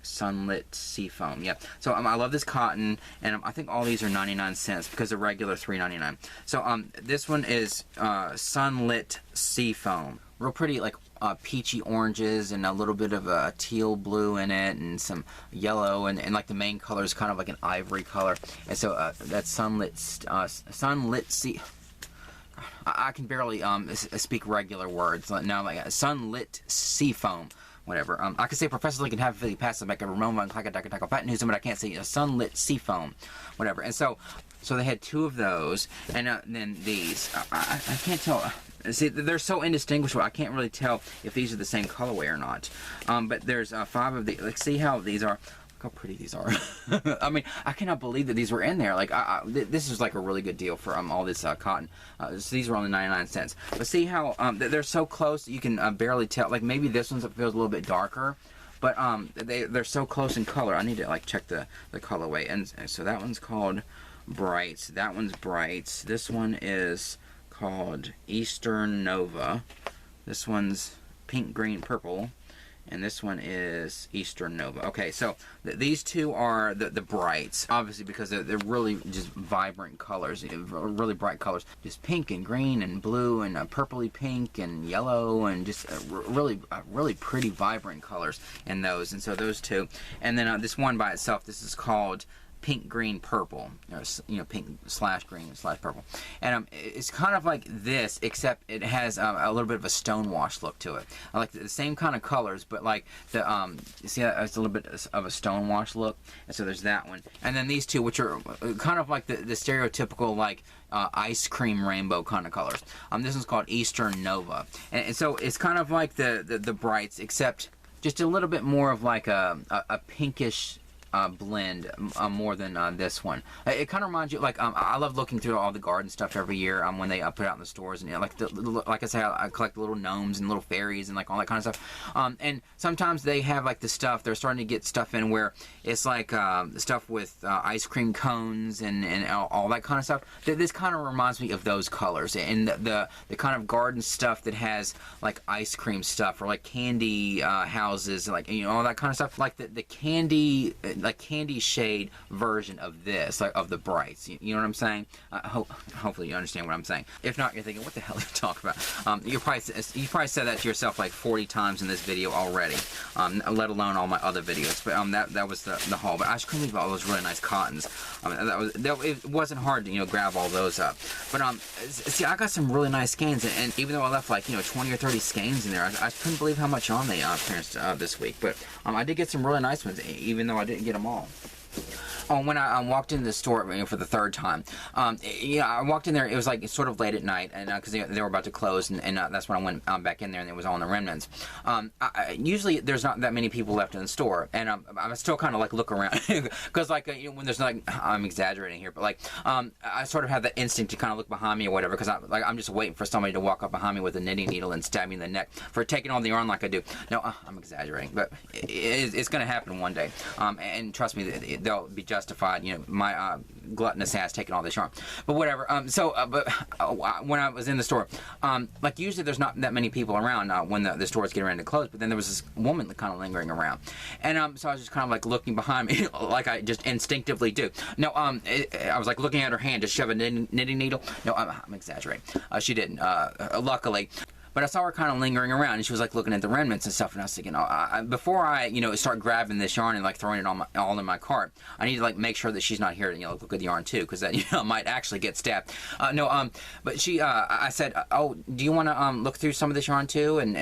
Sunlit Seafoam. Yeah. So I love this cotton, and I think all these are 99 cents because they're regular $3.99. So this one is Sunlit Seafoam. Real pretty, like peachy oranges and a little bit of a teal blue in it, and some yellow, and like the main color is kind of like an ivory color. And so that's sunlit sea. I can barely speak regular words now, like sunlit sea foam. Whatever. I could say Professor Lincoln have really passive like a Ramon von Clackadackadack Patent Newsom, but I can't say sunlit sea foam. Whatever. And so they had 2 of those, and then these. I can't tell. See, they're so indistinguishable. I can't really tell if these are the same colorway or not. But there's 5 of these. Like, see how these are. Look how pretty these are. I mean, I cannot believe that these were in there. Like, this is like a really good deal for all this cotton. So these were only 99 cents. But see how they're so close that you can barely tell. Like, maybe this one feels a little bit darker, but they're so close in color. I need to like check the colorway. And so that one's called Brights. That one's Brights. This one is called Eastern Nova. This one's Pink, Green, Purple. And this one is Eastern Nova. Okay, so these 2 are the brights, obviously, because they're really just vibrant colors, really bright colors. Just pink and green and blue and purpley pink and yellow, and just really pretty vibrant colors in those. And so those 2. And then this one by itself, this is called Pink, Green, Purple, or, pink / green / purple, and it's kind of like this, except it has a little bit of a stonewash look to it. I like the same kind of colors, but like the you see that it's a little bit of a stonewash look. And so there's that one, and then these 2, which are kind of like the stereotypical like ice cream rainbow kind of colors. This one's called Eastern Nova, and so it's kind of like the brights, except just a little bit more of like a pinkish blend more than this one. It kind of reminds you, like, I love looking through all the garden stuff every year when they put it out in the stores, and like I say, I collect little gnomes and little fairies and like all that kind of stuff. And sometimes they have like the stuff, they're starting to get stuff in where it's like stuff with ice cream cones and all that kind of stuff. This kind of reminds me of those colors, and the kind of garden stuff that has like ice cream stuff or like candy houses, like all that kind of stuff, like the candy. Like candy shade version of this, like of the brights. You know what I'm saying? Hopefully you understand what I'm saying. If not, you're thinking, what the hell are you talking about? You probably said that to yourself like 40 times in this video already, let alone all my other videos. But that was the haul. But I just couldn't believe all those really nice cottons. It wasn't hard to grab all those up. But see, I got some really nice skeins, and even though I left like 20 or 30 skeins in there, I couldn't believe how much on they clearance this week. But I did get some really nice ones, even though I didn't get them all. When I walked into the store for the 3rd time, I walked in there. It was like sort of late at night, and because they were about to close, and that's when I went back in there, and it was all in the remnants. Usually, there's not that many people left in the store, and I still kind of like look around because like when there's like, I'm exaggerating here, but like I sort of have that instinct to kind of look behind me or whatever, because I'm just waiting for somebody to walk up behind me with a knitting needle and stab me in the neck for taking all the yarn like I do. No, I'm exaggerating, but it's going to happen one day, and trust me, they'll be justified. My gluttonous ass taking all this yarn, but whatever. But when I was in the store, like usually there's not that many people around when the stores get ready to close. But then there was this woman kind of lingering around, and so I was just kind of like looking behind me, like I just instinctively do. No, I was like looking at her hand to shove a knitting needle. No, I'm exaggerating. She didn't, luckily. But I saw her kind of lingering around, and she was like looking at the remnants and stuff, and I was thinking, before I, start grabbing this yarn and like throwing it all in my cart, I need to like make sure that she's not here to look at the yarn too, because that might actually get stabbed. But she, I said, oh, do you want to look through some of this yarn too? And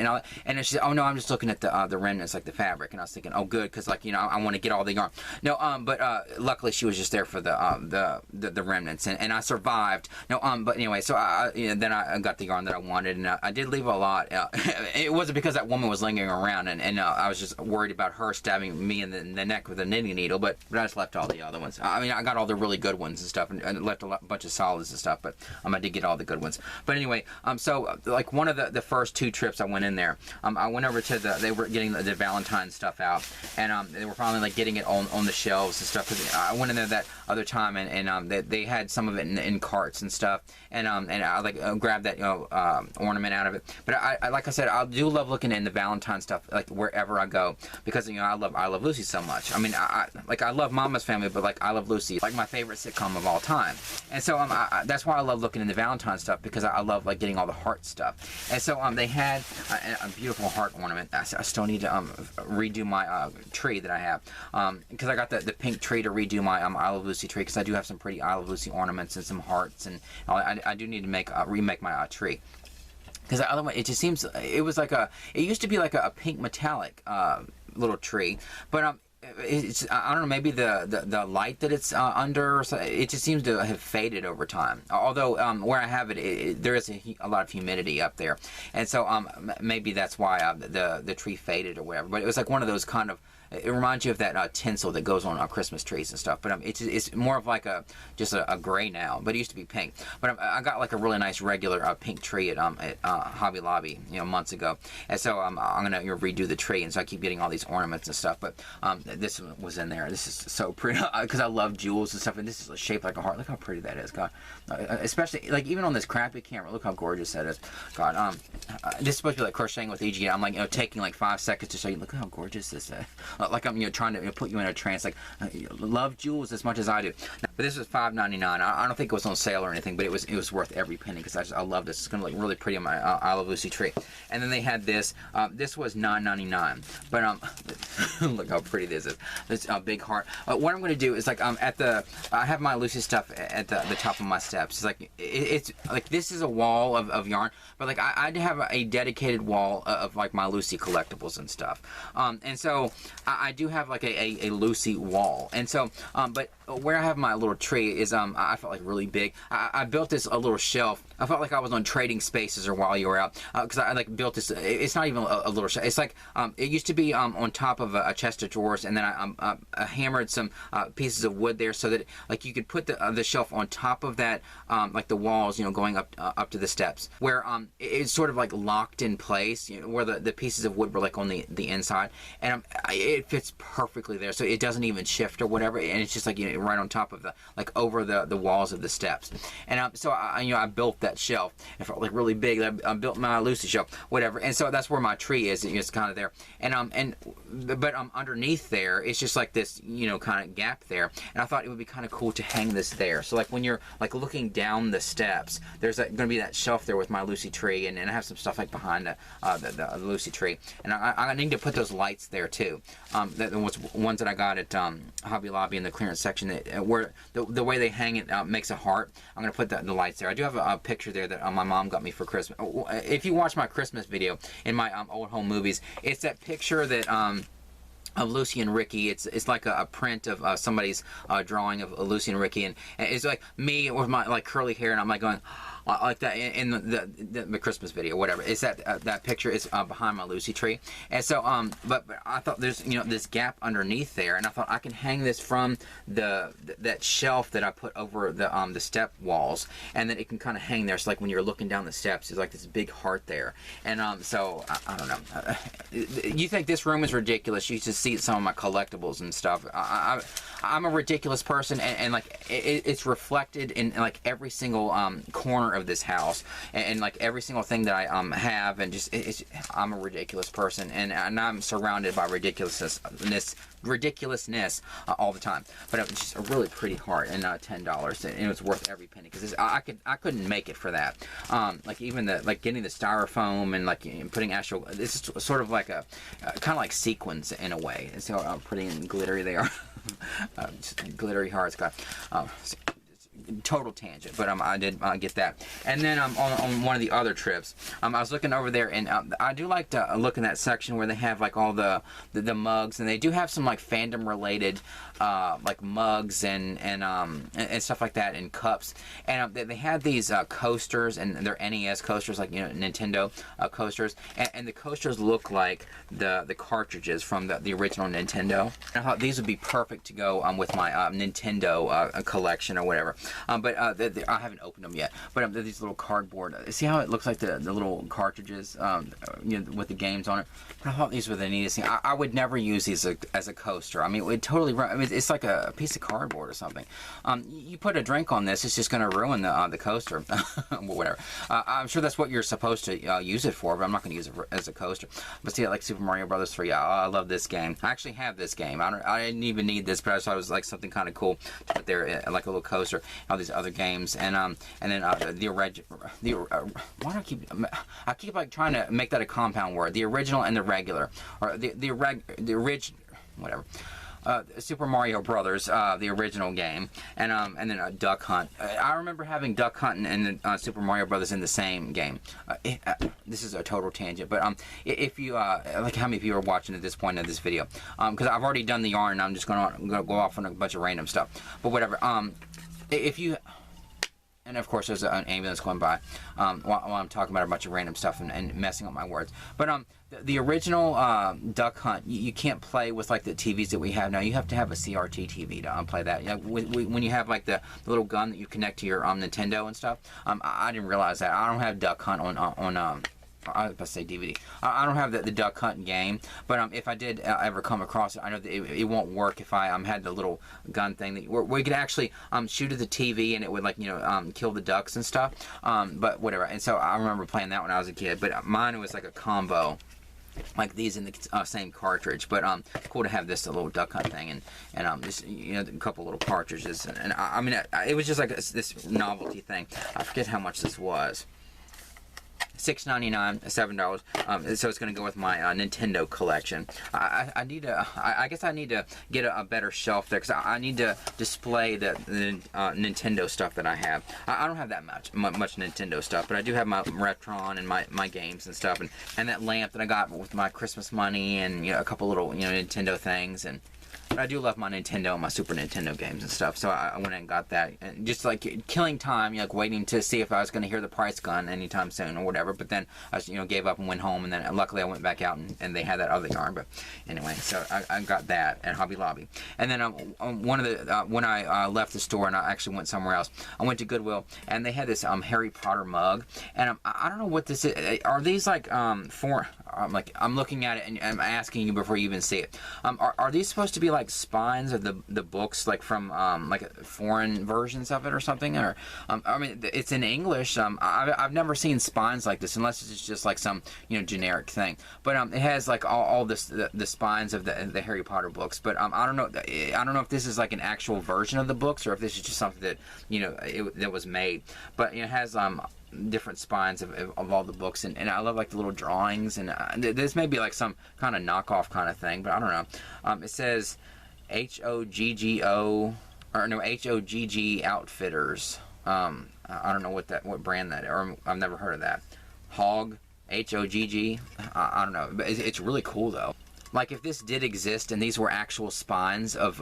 she said, oh no, I'm just looking at the remnants, like the fabric. And I was thinking, oh good, because like I want to get all the yarn. No, but luckily she was just there for the remnants, and I survived. No, but anyway, so then I got the yarn that I wanted, and I did leave a lot. It wasn't because that woman was lingering around, and I was just worried about her stabbing me in the neck with a knitting needle, but I just left all the other ones. I mean, I got all the really good ones and stuff, and left a bunch of solids and stuff, but I did get all the good ones. But anyway, so like one of the first 2 trips I went in there, I went over to they were getting the Valentine stuff out, and they were finally like getting it on the shelves and stuff, because I went in there that other time, and they had some of it in carts and stuff, and I like grabbed that ornament out of it. But I like I said, I do love looking in the Valentine stuff, like wherever I go, because you know I love Lucy so much. I mean, I love Mama's Family, but like I Love Lucy, like my favorite sitcom of all time. And so that's why I love looking in the Valentine stuff, because I love like getting all the heart stuff. And so they had a beautiful heart ornament. I still need to redo my tree that I have, because I got the pink tree to redo my I Love Lucy tree, because I do have some pretty I Love Lucy ornaments and some hearts, and I do need to remake my tree. Because otherwise, it just seems, it used to be like a pink metallic little tree, but it's, I don't know, maybe the light that it's under, so it just seems to have faded over time. Although where I have it, there is a lot of humidity up there, and so maybe that's why the tree faded or whatever. But it was like one of those kind of, it reminds you of that tinsel that goes on Christmas trees and stuff. But it's more of like just a gray now. But it used to be pink. But I got like a really nice regular pink tree at Hobby Lobby, you know, months ago. And so I'm gonna redo the tree, and so I keep getting all these ornaments and stuff. But this one was in there. This is so pretty, because I love jewels and stuff. And this is shaped like a heart. Look how pretty that is, God. Especially like even on this crappy camera. Look how gorgeous that is, God. This is supposed to be like crocheting with EG. I'm like, you know, taking like 5 seconds to show you. Look how gorgeous this is. Like I'm, you know, trying to put you in a trance. Like, love jewels as much as I do. But this was $5.99. I don't think it was on sale or anything, but it was worth every penny, because I love this. It's gonna look really pretty on my I Love Lucy tree. And then they had this. This was $9.99. But look how pretty this is. This big heart. What I'm gonna do is like I have my Lucy stuff at the top of my steps. It's like it's like this is a wall of yarn, but like I have a dedicated wall of like my Lucy collectibles and stuff. And so I do have like a Lucy wall, and so but where I have my little tree is I felt like really big. I built this a little shelf. I felt like I was on Trading Spaces or While You Were Out, because I like built this. It's not even a little shelf. It's like it used to be on top of a chest of drawers, and then I hammered some pieces of wood there so that like you could put the shelf on top of that, like the walls, you know, going up to the steps, where it's sort of like locked in place, you know, where the pieces of wood were like on the inside, and it fits perfectly there, so it doesn't even shift or whatever, and it's just like, you know, right on top of like over the walls of the steps. And so I built that shelf. It felt like really big. I built my Lucy shelf, whatever, and so that's where my tree is. It's kind of there, and but underneath there, it's just like this, you know, kind of gap there, and I thought it would be kind of cool to hang this there. So like when you're like looking down the steps, there's going to be that shelf there with my Lucy tree, and I have some stuff like behind the Lucy tree, and I need to put those lights there too. The ones that I got at Hobby Lobby in the clearance section, where the way they hang it makes a heart. I'm going to put the lights there. I do have a picture there that my mom got me for Christmas. If you watch my Christmas video in my old home movies, it's that picture that of Lucy and Ricky. It's like a print of somebody's drawing of Lucy and Ricky, and it's like me with my like curly hair, and I'm like going like that in the Christmas video, whatever. It's that picture is behind my Lucy tree, and so but I thought there's, you know, this gap underneath there, and I thought I can hang this from that shelf that I put over the step walls, and then it can kind of hang there. So like when you're looking down the steps, there's like this big heart there, and so I don't know. You think this room is ridiculous? You should see some of my collectibles and stuff. I'm a ridiculous person, and like it's reflected in like every single corner of this house, and like every single thing that I have, and just I'm a ridiculous person, and I'm surrounded by ridiculousness all the time. But it was just a really pretty heart, and $10, and it was worth every penny, because I couldn't make it for that. Like even like getting the styrofoam and like, you know, putting actual, this is sort of like a kind of like sequins in a way. And so pretty and glittery they are. Just glittery hearts. Total tangent, but I did get that. And then on one of the other trips, I was looking over there, and I do like to look in that section where they have like all the mugs, and they do have some like fandom related like mugs and stuff like that, and cups, and they had these coasters, and they're NES coasters, like, you know, Nintendo coasters, and the coasters look like the cartridges from the original Nintendo. And I thought these would be perfect to go with my Nintendo collection or whatever. But I haven't opened them yet. But they're these little cardboard. See how it looks like the little cartridges, you know, with the games on it. But I thought these were the neatest thing. I would never use these as a coaster. I mean, it would totally run. I mean, it's like a piece of cardboard or something. You put a drink on this, it's just going to ruin the coaster. Whatever. I'm sure that's what you're supposed to use it for, but I'm not going to use it as a coaster. But see, like Super Mario Brothers 3, I love this game. I actually have this game. I didn't even need this, but I thought it was like something kind of cool to put there, like a little coaster. All these other games, and then why do I keep like trying to make that a compound word? The original and the regular, or the original, whatever. Super Mario Brothers, the original game, and then Duck Hunt. I remember having Duck Hunt and Super Mario Brothers in the same game. This is a total tangent, but if you like, how many people are watching at this point of this video? Because I've already done the yarn, and I'm just gonna go off on a bunch of random stuff. But whatever. If you, and of course there's an ambulance going by while I'm talking about a bunch of random stuff and messing up my words. But the original Duck Hunt, you can't play with like the TVs that we have now. You have to have a CRT TV to play that. You know, when you have like the little gun that you connect to your Nintendo and stuff. I didn't realize that. I don't have Duck Hunt on I was about to say DVD. I don't have the Duck Hunt game, but if I did ever come across it, I know that it won't work if I had the little gun thing that where you could actually shoot at the TV and it would, like, you know, kill the ducks and stuff. But whatever. And so I remember playing that when I was a kid. But mine was like a combo, like these in the same cartridge. But cool to have this little Duck Hunt thing and just, you know, a couple little cartridges and I mean it was just like this novelty thing. I forget how much this was. $6.99, $7. So it's going to go with my Nintendo collection. I guess I need to get a better shelf there, because I need to display the Nintendo stuff that I have. I don't have that much Nintendo stuff, but I do have my Retron and my games and stuff, and that lamp that I got with my Christmas money, and, you know, a couple little, you know, Nintendo things. And but I do love my Nintendo and my Super Nintendo games and stuff, so I went and got that. And just like killing time, you know, like waiting to see if I was going to hear the price gun anytime soon or whatever. But then I just, you know, gave up and went home, and then luckily I went back out and they had that other yarn. But anyway, so I got that at Hobby Lobby. And then one of the when I left the store and I actually went somewhere else, I went to Goodwill, and they had this Harry Potter mug, and I don't know what this is. Are these like like, I'm looking at it and I'm asking you before you even see it. Are these supposed to be like spines of the books, like from like foreign versions of it or something? Or I mean, it's in English. I've never seen spines like this, unless it's just like some, you know, generic thing. But it has like all this the spines of the Harry Potter books. But I don't know if this is like an actual version of the books, or if this is just something that, you know, that was made. But it has different spines of all the books, and I love like the little drawings, and this may be like some kind of knockoff kind of thing, but I don't know. It says HOGGO, or no, HOGG Outfitters. I don't know what brand that is, or I've never heard of that. Hog, HOGG. I don't know, but it's really cool though. Like, if this did exist and these were actual spines of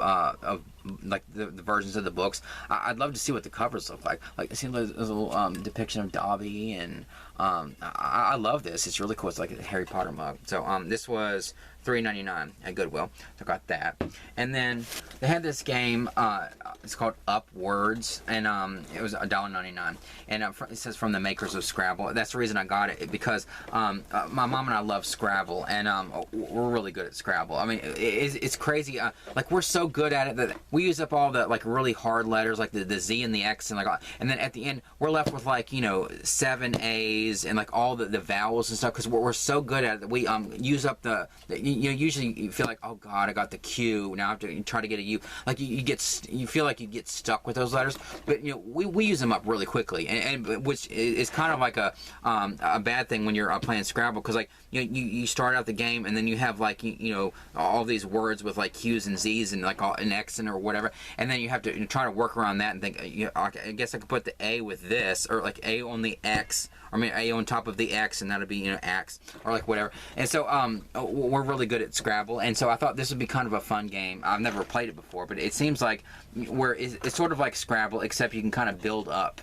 like the versions of the books, I'd love to see what the covers look like. Like, it seems like there's a little depiction of Dobby, and I love this. It's really cool. It's like a Harry Potter mug. So this was $3.99 at Goodwill. So I got that. And then they had this game. It's called Upwards, and it was $1.99. And it says from the makers of Scrabble. That's the reason I got it, because my mom and I love Scrabble, and we're really good at Scrabble. I mean, it's crazy. Like, we're so good at it that we use up all the like really hard letters, like the Z and the X, and then at the end we're left with, like, you know, 7 A's and like all the vowels and stuff, because we're so good at it that we use up you know, usually you feel like, oh god, I got the Q, now I have to try to get a U. Like, you feel like you get stuck with those letters. But, you know, we use them up really quickly, and which is kind of like a bad thing when you're playing Scrabble, because, like, you know, you start out the game and then you have, like, you know, all these words with like Q's and Z's and like an X or whatever, and then you have to try to work around that and think, you know, I guess I could put the A with this, or like A on the X, or I mean A on top of the X, and that'll be, you know, X, or like whatever. And so we're really good at Scrabble, and so I thought this would be kind of a fun game. I've never played it before, but it seems like it's sort of like Scrabble, except you can kind of build up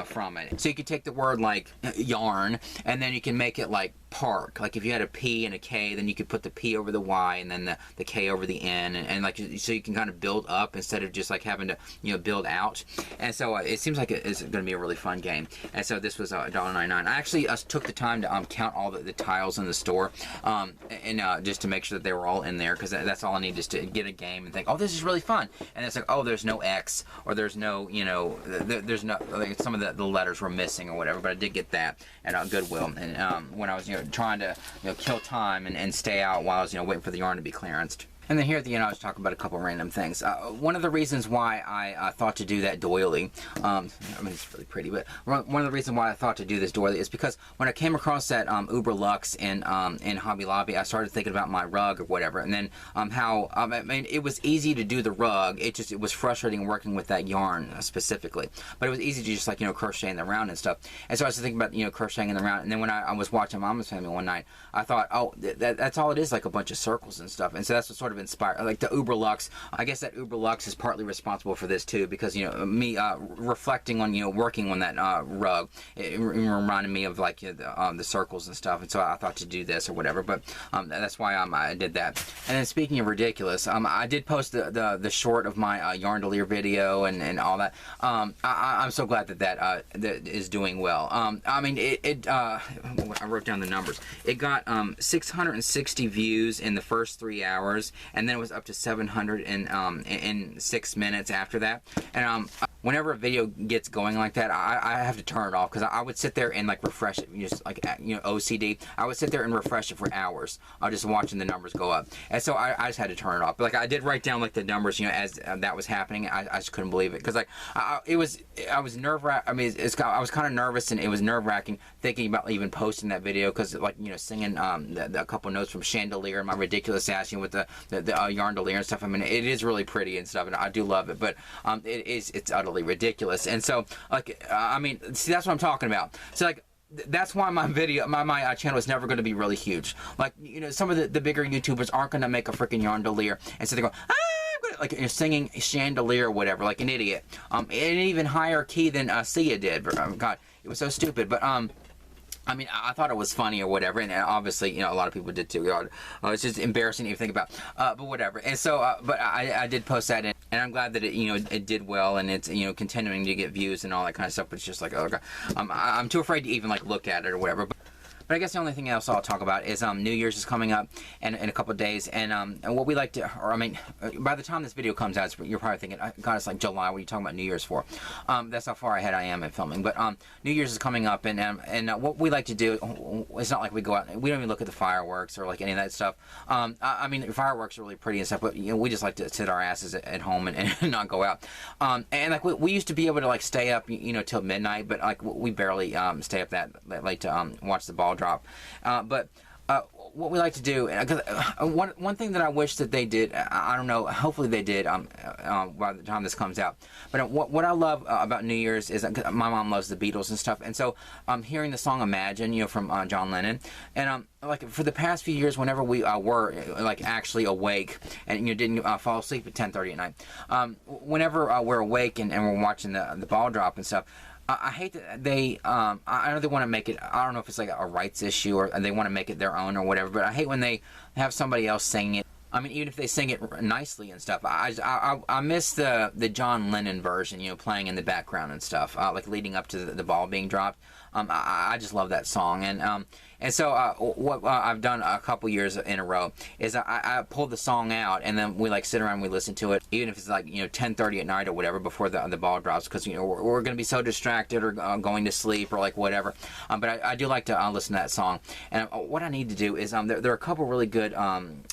from it. So you could take the word like yarn, and then you can make it like park. Like if you had a P and a K, then you could put the P over the Y and then the K over the N, and like so you can kind of build up instead of just like having to, you know, build out. And so it seems like it's going to be a really fun game. And so this was $1.99. I actually took the time to count all the tiles in the store, and just to make sure that they were all in there, because that's all I need, just to get a game and think, oh, this is really fun. And it's like, oh, there's no X, or there's no, you know, there's no, like, some of the letters were missing or whatever, but I did get that at Goodwill. And when I was, you know, trying to, you know, kill time and stay out while I was, you know, waiting for the yarn to be clearanced. And then here at the end, I was talking about a couple random things. One of the reasons why I thought to do that doily, I mean, it's really pretty, but one of the reasons why I thought to do this doily is because when I came across that Uber Luxe in Hobby Lobby, I started thinking about my rug or whatever, and then how, I mean, it was easy to do the rug. It was frustrating working with that yarn specifically, but it was easy to just, like, you know, crochet in the round and stuff. And so I was thinking about, you know, crocheting in the round, and then when I was watching Mama's Family one night, I thought, oh, that's all it is, like a bunch of circles and stuff. And so that's what sort of inspired, like the Uber Luxe. I guess that Uber Luxe is partly responsible for this too, because, you know, me reflecting on, you know, working on that rug, it reminded me of, like, the circles and stuff, and so I thought to do this or whatever. But that's why I did that. And then speaking of ridiculous, I did post the short of my yarndelier video and all that. I'm so glad that is doing well. I mean, I wrote down the numbers. It got 660 views in the first 3 hours, and then it was up to 700 in 6 minutes after that. And whenever a video gets going like that, I have to turn it off, because I would sit there and, like, refresh it, just like, you know, OCD. I would sit there and refresh it for hours, just watching the numbers go up. And so I just had to turn it off. But, like, I did write down, like, the numbers, you know, as that was happening. I just couldn't believe it, because, like, I was nerve-wracked. I mean, I was kind of nervous, and it was nerve-wracking thinking about even posting that video, because, like, you know, singing a couple notes from Chandelier and my ridiculous ass, you know, with the yarndelier and stuff. I mean, it is really pretty and stuff, and I do love it, but it's utterly ridiculous. And so, like, I mean, see, that's what I'm talking about. So, like, that's why my video, my channel is never going to be really huge. Like, you know, some of the bigger YouTubers aren't going to make a freaking yarndelier and so they're going, like, you're singing Chandelier or whatever, like an idiot. In an even higher key than Sia did. God, it was so stupid. But I mean, I thought it was funny or whatever, and obviously, you know, a lot of people did too. It's just embarrassing to think about, but whatever. And so, but I did post that in, and I'm glad that it, you know, it did well, and it's, you know, continuing to get views and all that kind of stuff. But it's just like, oh God, I'm too afraid to even, like, look at it or whatever. But I guess the only thing else I'll talk about is New Year's is coming up in a couple of days, and what we like to, or I mean, by the time this video comes out, you're probably thinking, God, it's like July. What are you talking about New Year's for? That's how far ahead I am in filming. But New Year's is coming up, and what we like to do, it's not like we go out, we don't even look at the fireworks or like any of that stuff. I mean, fireworks are really pretty and stuff, but, you know, we just like to sit our asses at home and not go out. And like we used to be able to, like, stay up, you know, till midnight, but, like, we barely stay up that late to watch the ball drop. But what we like to do, one thing that I wish that they did, I don't know, hopefully they did by the time this comes out, but what I love about New Year's is my mom loves the Beatles and stuff, and so hearing the song Imagine, you know, from John Lennon, and like, for the past few years, whenever we were, like, actually awake and, you know, didn't fall asleep at 10:30 at night, whenever we're awake and we're watching the ball drop and stuff, I hate that they, I know they want to make it, I don't know if it's like a rights issue or they want to make it their own or whatever, but I hate when they have somebody else sing it. I mean, even if they sing it nicely and stuff, I miss the John Lennon version, you know, playing in the background and stuff, like leading up to the ball being dropped. I just love that song, and so what I've done a couple years in a row is I pull the song out, and then we, like, sit around and we listen to it, even if it's, like, you know, 10:30 at night or whatever before the ball drops, because, you know, we're going to be so distracted or going to sleep or, like, whatever. But I do like to listen to that song. And what I need to do is there are a couple really good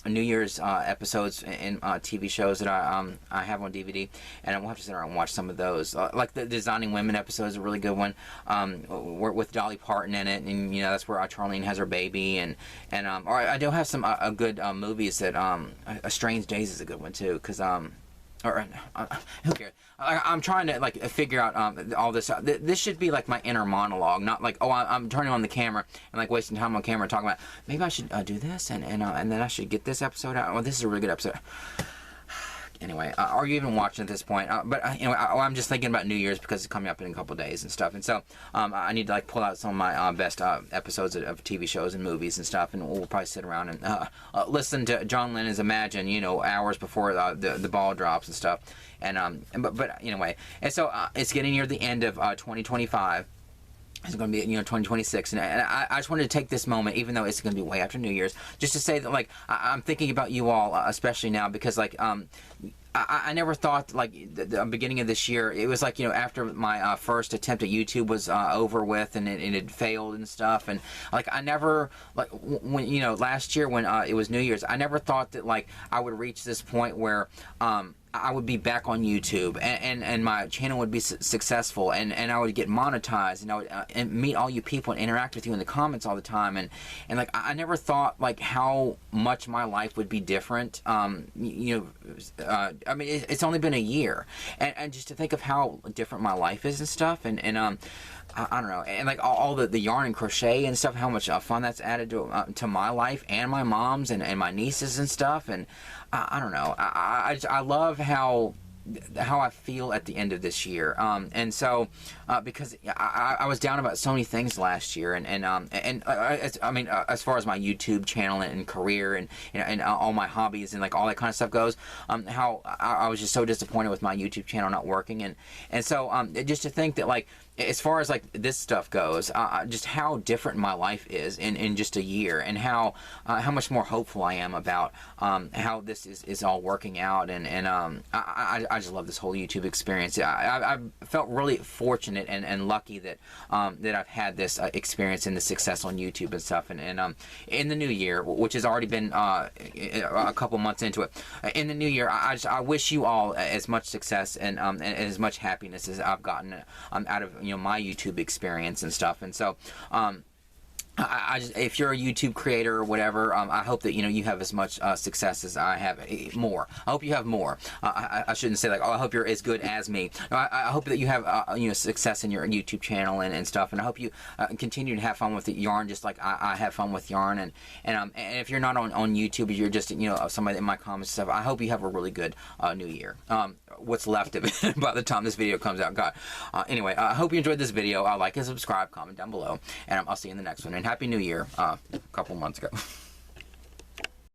New Year's episodes in TV shows that I have on DVD, and we'll have to sit around and watch some of those. Like the Designing Women episode is a really good one. With Dolly Parton in it, and, you know, that's where Charlene has her baby, and or I do have some good movies that A Strange Days is a good one too, because who cares? I'm trying to, like, figure out all this. This should be like my inner monologue, not like, oh, I'm turning on the camera and, like, wasting time on camera talking about, maybe I should do this, and then I should get this episode out. Well, this is a really good episode. anyway, are you even watching at this point? But anyway, I'm just thinking about New Year's because it's coming up in a couple days and stuff, and so I need to like pull out some of my best episodes of TV shows and movies and stuff, and we'll probably sit around and listen to John Lennon's Imagine, you know, hours before the ball drops and stuff, and but anyway, and so it's getting near the end of 2025. It's going to be, you know, 2026, and I just wanted to take this moment, even though it's going to be way after New Year's, just to say that, like, I'm thinking about you all, especially now, because, like, I never thought, like, the beginning of this year, it was like, you know, after my first attempt at YouTube was over with, and it had failed and stuff, and, like, I never, like, when, you know, last year when it was New Year's, I never thought that, like, I would reach this point where, I would be back on YouTube, and my channel would be successful, and I would get monetized, and I would and meet all you people and interact with you in the comments all the time, and like, I never thought, like, how much my life would be different. You know, I mean, it's only been a year, and just to think of how different my life is and stuff, and I don't know, and like all the yarn and crochet and stuff, how much fun that's added to my life and my mom's and my nieces and stuff, and I don't know, I love how I feel at the end of this year, and so because I was down about so many things last year, and I mean, as far as my YouTube channel and career and all my hobbies and like all that kind of stuff goes, how I was just so disappointed with my YouTube channel not working, and so just to think that, like, as far as like this stuff goes, just how different my life is in just a year, and how much more hopeful I am about how this is all working out, and I just love this whole YouTube experience. I felt really fortunate and lucky that that I've had this experience and the success on YouTube and stuff, and in the new year, which has already been a couple months into it, in the new year, I wish you all as much success and as much happiness as I've gotten out of, you know, my YouTube experience and stuff, and so I just, if you're a YouTube creator or whatever, I hope that, you know, you have as much success as I have, more. I hope you have more. I shouldn't say like, oh, I hope you're as good as me. No, I hope that you have you know, success in your YouTube channel and stuff, and I hope you continue to have fun with the yarn, just like I have fun with yarn. And if you're not on YouTube, you're just, you know, somebody in my comments and stuff, I hope you have a really good new year. What's left of it by the time this video comes out, God. Anyway, I hope you enjoyed this video. Like and subscribe, comment down below, and I'll see you in the next one. And Happy New Year, a couple months ago.